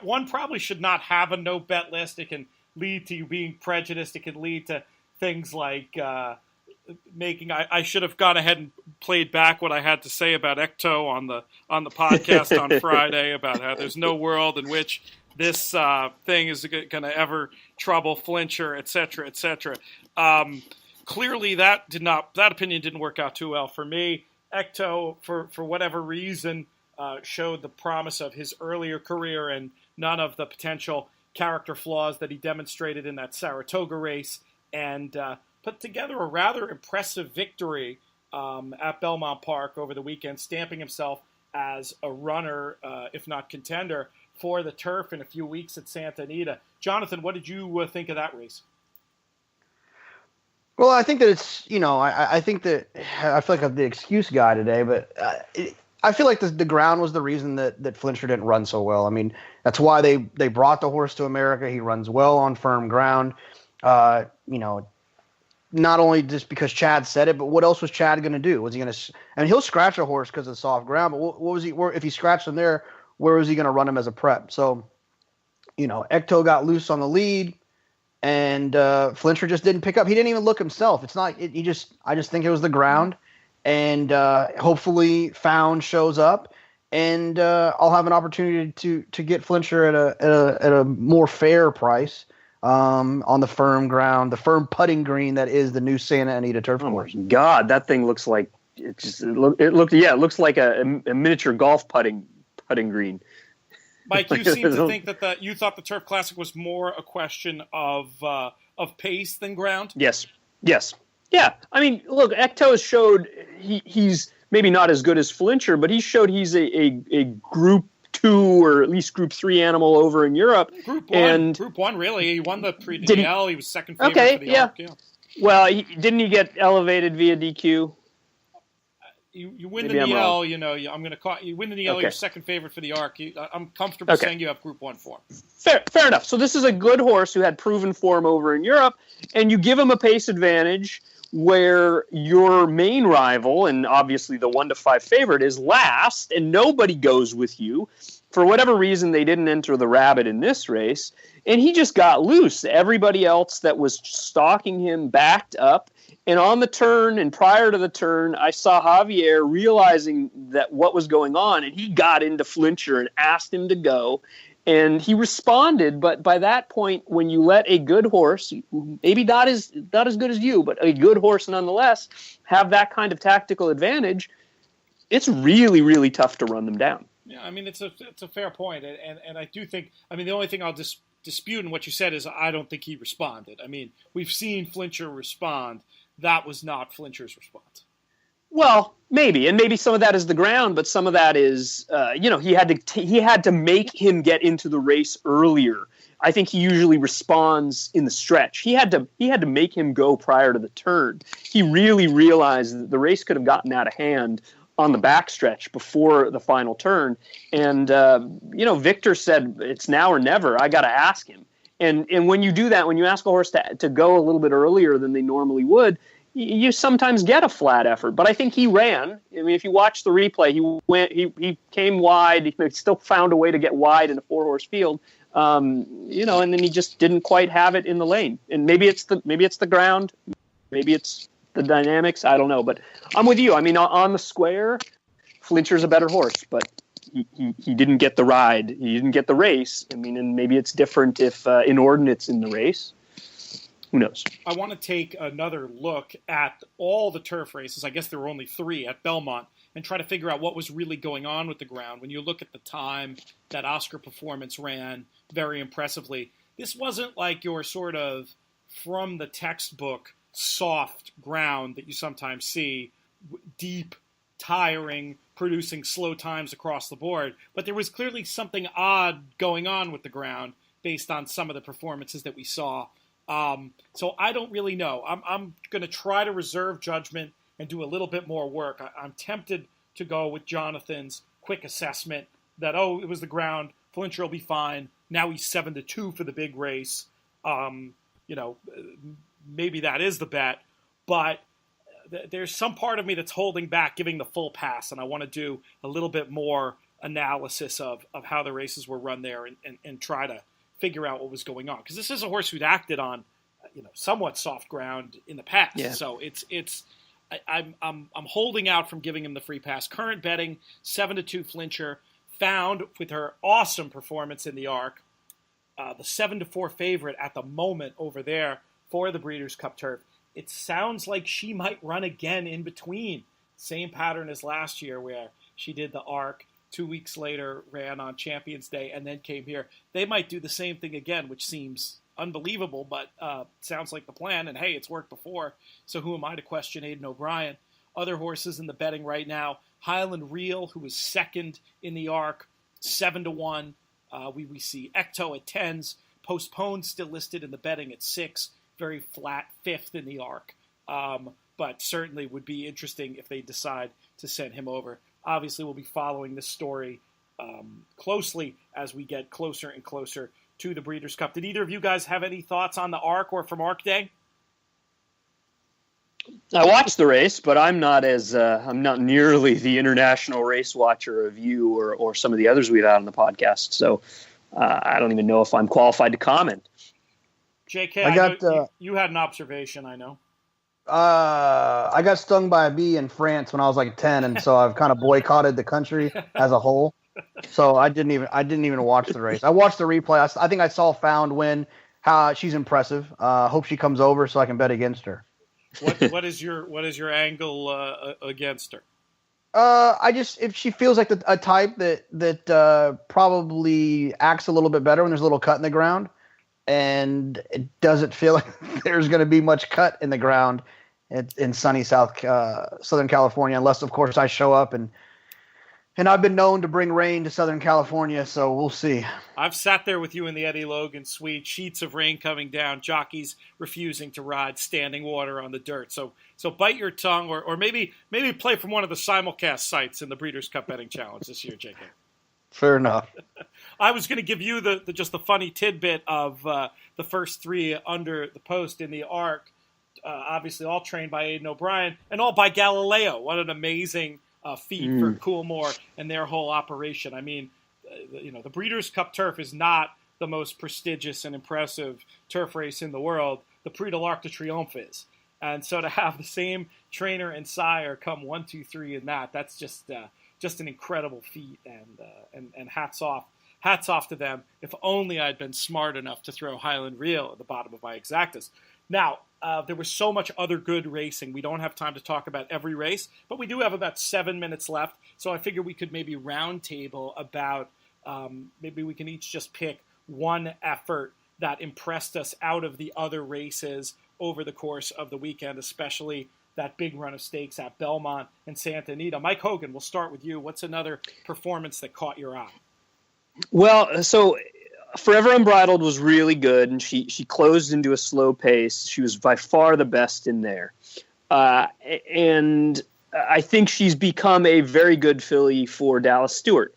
One probably should not have a no bet list. It can lead to you being prejudiced. It can lead to things like I should have gone ahead and played back what I had to say about Ectot on the podcast on Friday about how there's no world in which this thing is going to ever trouble Flintshire, et cetera, et cetera. Clearly, that opinion didn't work out too well for me. Ectot, for whatever reason, showed the promise of his earlier career and none of the potential character flaws that he demonstrated in that Saratoga race, and put together a rather impressive victory at Belmont Park over the weekend, stamping himself as a runner, if not contender, for the turf in a few weeks at Santa Anita. Jonathan, what did you think of that race? Well, I think that it's, I think that I feel like I'm the excuse guy today, but I feel like the ground was the reason that Flintshire didn't run so well. I mean, that's why they brought the horse to America. He runs well on firm ground. Not only just because Chad said it, but what else was Chad going to do? Was he going to? I mean, he'll scratch a horse because of soft ground, but what was he? If he scratched him there, where was he going to run him as a prep? So, Ectot got loose on the lead, and Flintshire just didn't pick up. He didn't even look himself. It's not. I just think it was the ground, and hopefully Found shows up, and I'll have an opportunity to get Flintshire at a more fair price. On the firm ground, the firm putting green that is the new Santa Anita turf course. God, that thing looks like it looks like a miniature golf putting green. Mike, you seem to think that you thought the Turf Classic was more a question of pace than ground. Yes. Yeah. I mean, look, Ectot showed he's maybe not as good as Flintshire, but he showed he's a Group 2 or at least Group 3 animal over in Europe. Group 1, really. He won the Prix de Niel. He was second favorite for the Arc. Yeah. Well, didn't he get elevated via DQ? You win the Niel, I'm going to call you win the Niel. Okay. You're second favorite for the Arc. I'm comfortable saying you have Group 1 form. Fair enough. So this is a good horse who had proven form over in Europe, and you give him a pace advantage where your main rival, and obviously the 1-5 favorite, is last, and nobody goes with you. For whatever reason, they didn't enter the rabbit in this race, and he just got loose. Everybody else that was stalking him backed up, and on the turn and prior to the turn, I saw Javier realizing that what was going on, and he got into Flintshire and asked him to go. And he responded, but by that point, when you let a good horse, maybe not as good as you, but a good horse nonetheless, have that kind of tactical advantage, it's really, really tough to run them down. Yeah, I mean, it's a fair point, and I do think, I mean, the only thing I'll dispute in what you said is I don't think he responded. I mean, we've seen Flintshire respond. That was not Flintshire's response. Well, maybe, and maybe some of that is the ground, but some of that is, he had to make him get into the race earlier. I think he usually responds in the stretch. He had to make him go prior to the turn. He really realized that the race could have gotten out of hand on the backstretch before the final turn. And Victor said it's now or never. I got to ask him. And when you do that, when you ask a horse to go a little bit earlier than they normally would, you sometimes get a flat effort, but I think he ran. I mean, if you watch the replay, he came wide. He still found a way to get wide in a 4-horse field, and then he just didn't quite have it in the lane. And maybe it's the ground, maybe it's the dynamics. I don't know, but I'm with you. I mean, on the square, Flintshire's a better horse, but he didn't get the ride. He didn't get the race. I mean, and maybe it's different if Inordinate's in the race. Who knows? I want to take another look at all the turf races. I guess there were only 3 at Belmont, and try to figure out what was really going on with the ground. When you look at the time that Oscar Performance ran very impressively, this wasn't like your sort of from the textbook soft ground that you sometimes see, deep, tiring, producing slow times across the board. But there was clearly something odd going on with the ground based on some of the performances that we saw. So I don't really know. I'm going to try to reserve judgment and do a little bit more work. I'm tempted to go with Jonathan's quick assessment that, it was the ground. Flintshire will be fine. Now he's 7-2 for the big race. Maybe that is the bet, but there's some part of me that's holding back giving the full pass, and I want to do a little bit more analysis of how the races were run there and try to figure out what was going on, because this is a horse who'd acted on somewhat soft ground in the past. Yeah. So I'm holding out from giving him the free pass. Current betting 7-2 Flintshire. Found with her awesome performance in the Arc, the 7-4 favorite at the moment over there for the Breeders' Cup Turf. It sounds like she might run again in between. Same pattern as last year where she did the Arc 2 weeks later ran on Champions Day, and then came here. They might do the same thing again, which seems unbelievable, but sounds like the plan. And hey, it's worked before, so who am I to question Aidan O'Brien? Other horses in the betting right now: Highland Reel, who is second in the Arc, 7-1. We see Ectot at 10s. Postponed still listed in the betting at 6. Very flat 5th in the Arc. But certainly would be interesting if they decide to send him over. Obviously, we'll be following this story closely as we get closer and closer to the Breeders' Cup. Did either of you guys have any thoughts on the Arc or from Arc Day? I watched the race, but I'm not nearly the international race watcher of you or some of the others we've had on the podcast. So I don't even know if I'm qualified to comment. JK, you had an observation, I know. I got stung by a bee in France when I was like 10, and so I've kind of boycotted the country as a whole. So I didn't even watch the race. I watched the replay. I think I saw Found win. How she's impressive. Hope she comes over so I can bet against her. What is your angle against her? If she feels like a type that probably acts a little bit better when there's a little cut in the ground, and it doesn't feel like there's going to be much cut in the ground in sunny Southern California, unless of course I show up and I've been known to bring rain to Southern California, so we'll see. I've sat there with you in the Eddie Logan suite, sheets of rain coming down, jockeys refusing to ride, standing water on the dirt. So bite your tongue, or maybe play from one of the simulcast sites in the Breeders' Cup Betting Challenge this year, JK. Fair enough. I was going to give you the funny tidbit of the first 3 under the post in the Arc, obviously all trained by Aidan O'Brien and all by Galileo. What an amazing feat for Coolmore and their whole operation. I mean, the Breeders' Cup Turf is not the most prestigious and impressive turf race in the world. The Prix de l'Arc de Triomphe is. And so to have the same trainer and sire come 1, 2, 3 in that's just an incredible feat, and hats off to them. If only I'd been smart enough to throw Highland Reel at the bottom of my exactas. Now, there was so much other good racing. We don't have time to talk about every race, but we do have about 7 minutes left. So I figure we could maybe round table about, maybe we can each just pick one effort that impressed us out of the other races over the course of the weekend, especially that big run of stakes at Belmont and Santa Anita. Mike Hogan, we'll start with you. What's another performance that caught your eye? Well, so Forever Unbridled was really good, and she closed into a slow pace. She was by far the best in there. And I think she's become a very good filly for Dallas Stewart.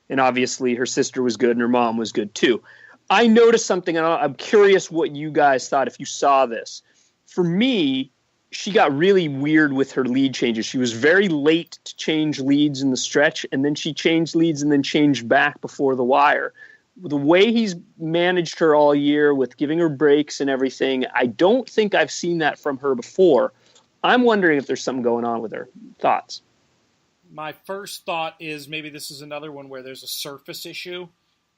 And obviously her sister was good and her mom was good too. I noticed something, and I'm curious what you guys thought if you saw this. For me, she got really weird with her lead changes. She was very late to change leads in the stretch, and then she changed leads and then changed back before the wire. The way he's managed her all year with giving her breaks and everything, I don't think I've seen that from her before. I'm wondering if there's something going on with her. Thoughts? My first thought is maybe this is another one where there's a surface issue.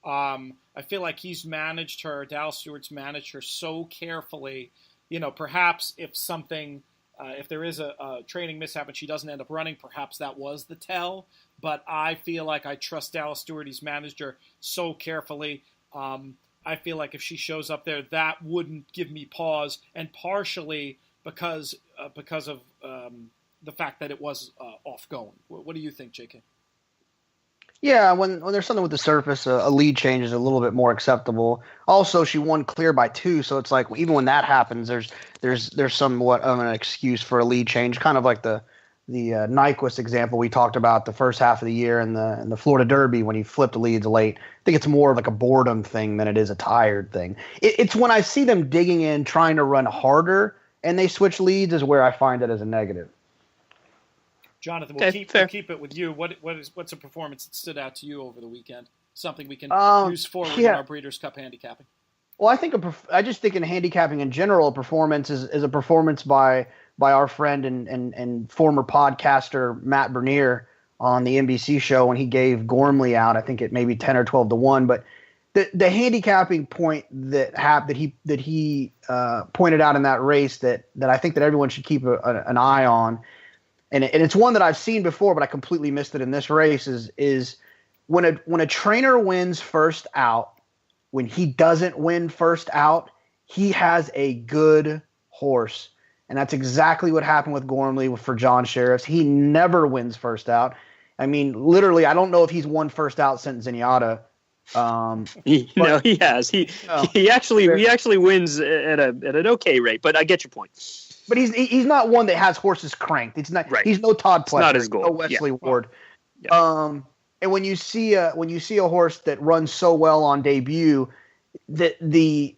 I feel like Dallas Stewart's managed her so carefully. Perhaps if there is a training mishap and she doesn't end up running, perhaps that was the tell. But I feel like I trust Dallas Stewart. He's managed her so carefully. I feel like if she shows up there, that wouldn't give me pause, and partially because of the fact that it was off going. What do you think, JK? Yeah, when there's something with the surface, a lead change is a little bit more acceptable. Also, she won clear by 2, so it's like even when that happens, there's somewhat of an excuse for a lead change, kind of like the Nyquist example we talked about the first half of the year in the Florida Derby when he flipped leads late. I think it's more like a boredom thing than it is a tired thing. It's when I see them digging in, trying to run harder, and they switch leads is where I find it as a negative. Jonathan, we'll keep it with you. What's a performance that stood out to you over the weekend? Something we can use forward in our Breeders' Cup handicapping. Well, I just think in handicapping in general, a performance is a performance by our friend and former podcaster Matt Bernier on the NBC show when he gave Gormley out. I think it maybe 10 or 12 to 1. But the handicapping point that he pointed out in that race that I think that everyone should keep an eye on. And it's one that I've seen before, but I completely missed it in this race. Is when a trainer wins first out, when he doesn't win first out, he has a good horse. And that's exactly what happened with Gormley for John Sheriffs. He never wins first out. I mean, literally, I don't know if he's won first out since Zenyatta. He has. He actually wins at an okay rate, but I get your point. But he's not one that has horses cranked. It's not. Right. He's no Todd Pletcher. Not his goal. No Wesley Ward. Yeah. And when you see a horse that runs so well on debut, the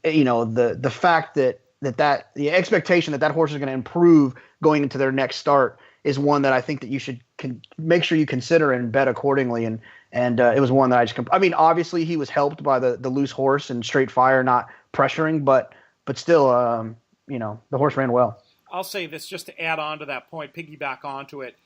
fact that the expectation that horse is going to improve going into their next start is one that I think that you should make sure you consider and bet accordingly. And it was one that I just obviously he was helped by the loose horse and straight fire not pressuring, but still, the horse ran well. I'll say this just to add on to that point, piggyback onto it.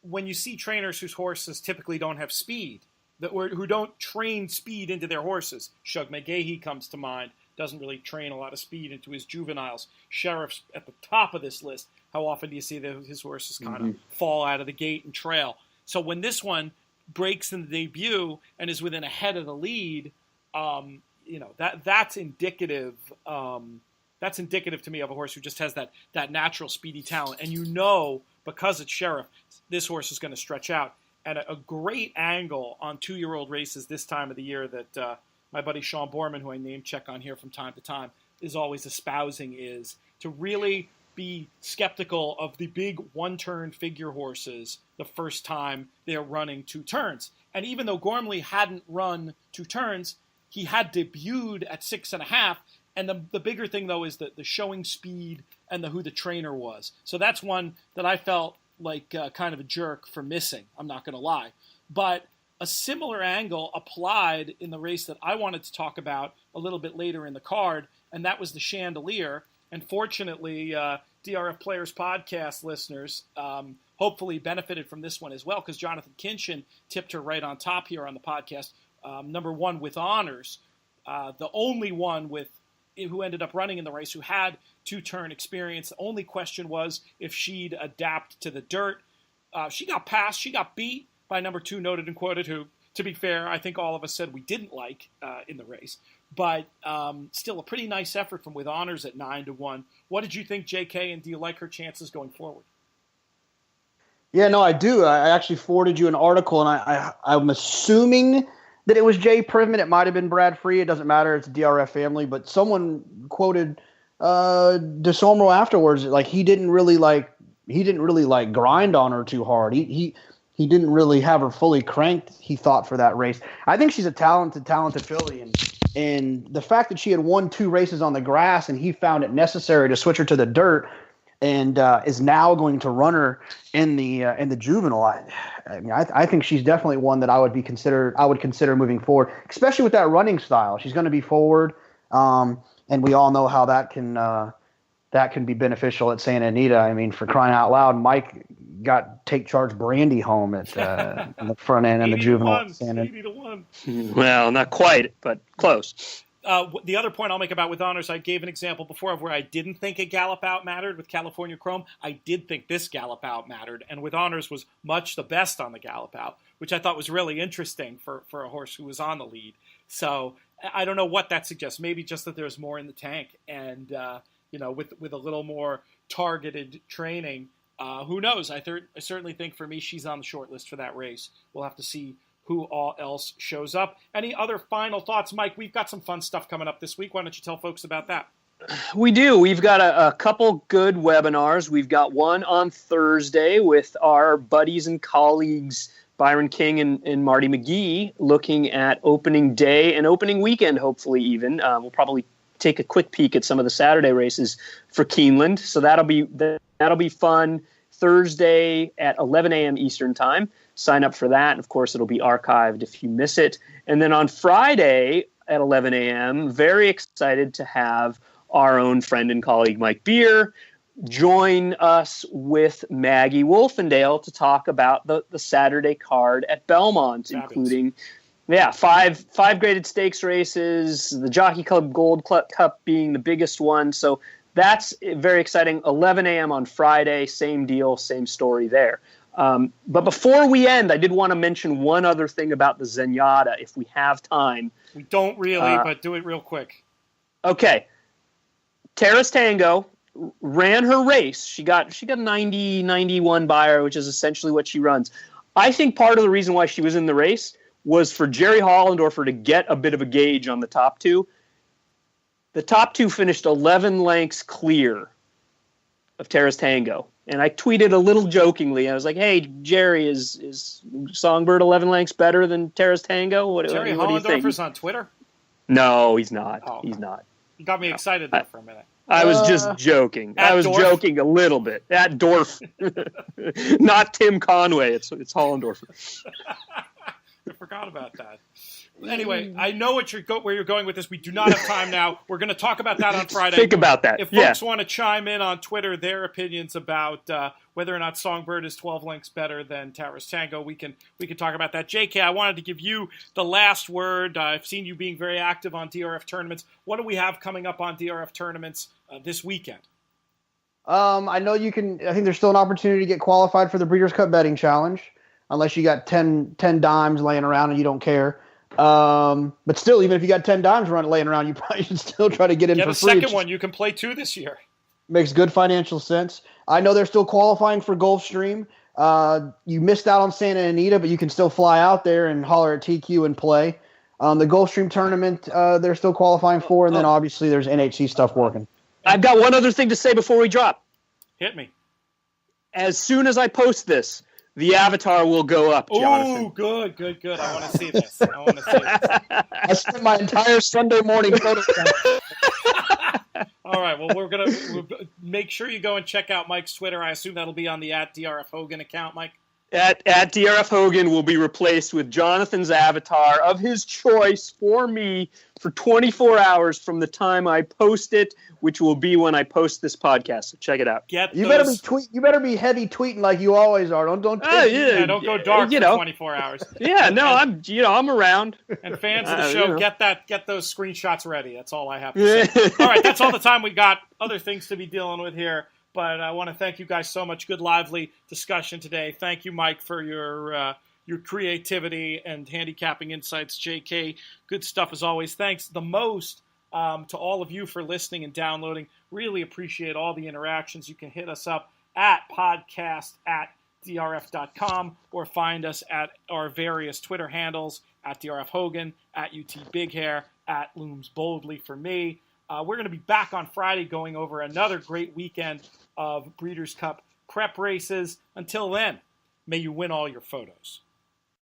When you see trainers whose horses typically don't have speed, who don't train speed into their horses, Shug McGahee comes to mind, doesn't really train a lot of speed into his juveniles. Sheriff's at the top of this list. How often do you see that his horses kind of fall out of the gate and trail? So when this one breaks in the debut and is within a head of the lead, that's indicative. That's indicative to me of a horse who just has that natural speedy talent. And because it's Sheriff, this horse is going to stretch out. And a great angle on 2-year-old races this time of the year that my buddy Sean Borman, who I name check on here from time to time, is always espousing is to really be skeptical of the big one-turn figure horses the first time they're running 2 turns. And even though Gormley hadn't run 2 turns, he had debuted at 6.5. And the bigger thing, though, is the showing speed and who the trainer was. So that's one that I felt like kind of a jerk for missing. I'm not going to lie. But a similar angle applied in the race that I wanted to talk about a little bit later in the card, and that was the Chandelier. And fortunately, DRF Players Podcast listeners hopefully benefited from this one as well, because Jonathon Kinchen tipped her right on top here on the podcast. Number 1 with honors, the only one who ended up running in the race who had 2-turn experience. The only question was if she'd adapt to the dirt. She got passed. She got beat by number 2, Noted and Quoted, who, to be fair, I think all of us said we didn't like in the race. But still a pretty nice effort from With Honors at 9-1. What did you think, JK, and do you like her chances going forward? Yeah, no, I do. I actually forwarded you an article, and I'm assuming that it was Jay Privman. It might have been Brad Free. It doesn't matter. It's a DRF family. But someone quoted DeSomro afterwards, like he didn't really grind on her too hard. He didn't really have her fully cranked, he thought, for that race. I think she's a talented filly, and the fact that she had won 2 races on the grass and he found it necessary to switch her to the dirt and is now going to run her in the juvenile. I think she's definitely one that I would consider moving forward, especially with that running style. She's going to be forward, and we all know how that can be beneficial at Santa Anita. I mean, for crying out loud, Mike got Take Charge Brandy home at the front end and the juvenile. 80-1. Well, not quite, but close. The other point I'll make about With Honors, I gave an example before of where I didn't think a gallop out mattered with California Chrome. I did think this gallop out mattered, and With Honors was much the best on the gallop out, which I thought was really interesting for a horse who was on the lead. So I don't know what that suggests. Maybe just that there's more in the tank, and with a little more targeted training. Who knows? I certainly think for me she's on the short list for that race. We'll have to see who all else shows up. Any other final thoughts, Mike? We've got some fun stuff coming up this week. Why don't you tell folks about that? We do. We've got a couple good webinars. We've got one on Thursday with our buddies and colleagues Byron King and Marty McGee looking at opening day and opening weekend, hopefully even. We'll probably take a quick peek at some of the Saturday races for Keeneland. So that'll be fun. Thursday at 11 a.m. Eastern Time. Sign up for that. And of course, it'll be archived if you miss it. And then on Friday at 11 a.m., very excited to have our own friend and colleague Mike Beer join us with Maggie Wolfendale to talk about the Saturday card at Belmont, including five graded stakes races, the Jockey Club Gold Cup being the biggest one. So that's very exciting. 11 a.m. on Friday, same deal, same story there. But before we end, I did want to mention one other thing about the Zenyatta, if we have time. We don't really, but do it real quick. Okay. Terrace Tango ran her race. She got 90, 91 by her, which is essentially what she runs. I think part of the reason why she was in the race was for Jerry Hollendorfer to get a bit of a gauge on the top two. The top two finished 11 lengths clear of Terrace Tango. And I tweeted a little jokingly. I was like, hey, Jerry, is Songbird 11 lengths better than Terrace Tango? What do you think? Hollendorfer's on Twitter? No, he's not. Oh, he's not. You got me excited there for a minute. I was just joking. I was joking a little bit. At Dorf. Not Tim Conway. It's Hollendorfer. I forgot about that. Anyway, I know where you're going with this. We do not have time now. We're going to talk about that on Friday. Think about that. If folks want to chime in on Twitter their opinions about whether or not Songbird is 12 lengths better than Terrace Tango, we can talk about that. JK, I wanted to give you the last word. I've seen you being very active on DRF tournaments. What do we have coming up on DRF tournaments this weekend? I know you can. I think there's still an opportunity to get qualified for the Breeders' Cup Betting Challenge, unless you got 10 dimes laying around and you don't care. But still, even if you got 10 dimes laying around, you probably should still try to get in for free. Get a second one. You can play 2 this year. Makes good financial sense. I know they're still qualifying for Gulfstream. You missed out on Santa Anita, but you can still fly out there and holler at TQ and play. The Gulfstream tournament, they're still qualifying for, and then obviously there's NHC stuff working. I've got one other thing to say before we drop. Hit me. As soon as I post this, the avatar will go up, Jonathan. Oh, good. I want to see this. I spent my entire Sunday morning photographing. All right, well, we'll make sure you go and check out Mike's Twitter. I assume that'll be on the @DRF Hogan account, Mike. At DRF Hogan will be replaced with Jonathan's avatar of his choice for me for 24 hours from the time I post it, which will be when I post this podcast. So check it out. You better be heavy tweeting like you always are. Don't don't go dark for 24 hours. Yeah, no, I'm around. And fans of the show, get those screenshots ready. That's all I have to say. All right, that's all the time we got. Other things to be dealing with here. But I want to thank you guys so much. Good, lively discussion today. Thank you, Mike, for your creativity and handicapping insights. JK, good stuff as always. Thanks the most to all of you for listening and downloading. Really appreciate all the interactions. You can hit us up at podcast@drf.com or find us at our various Twitter handles, at DRF Hogan, at UT Big Hair, at Looms Boldly for me. We're going to be back on Friday going over another great weekend of Breeders' Cup prep races. Until then, may you win all your photos.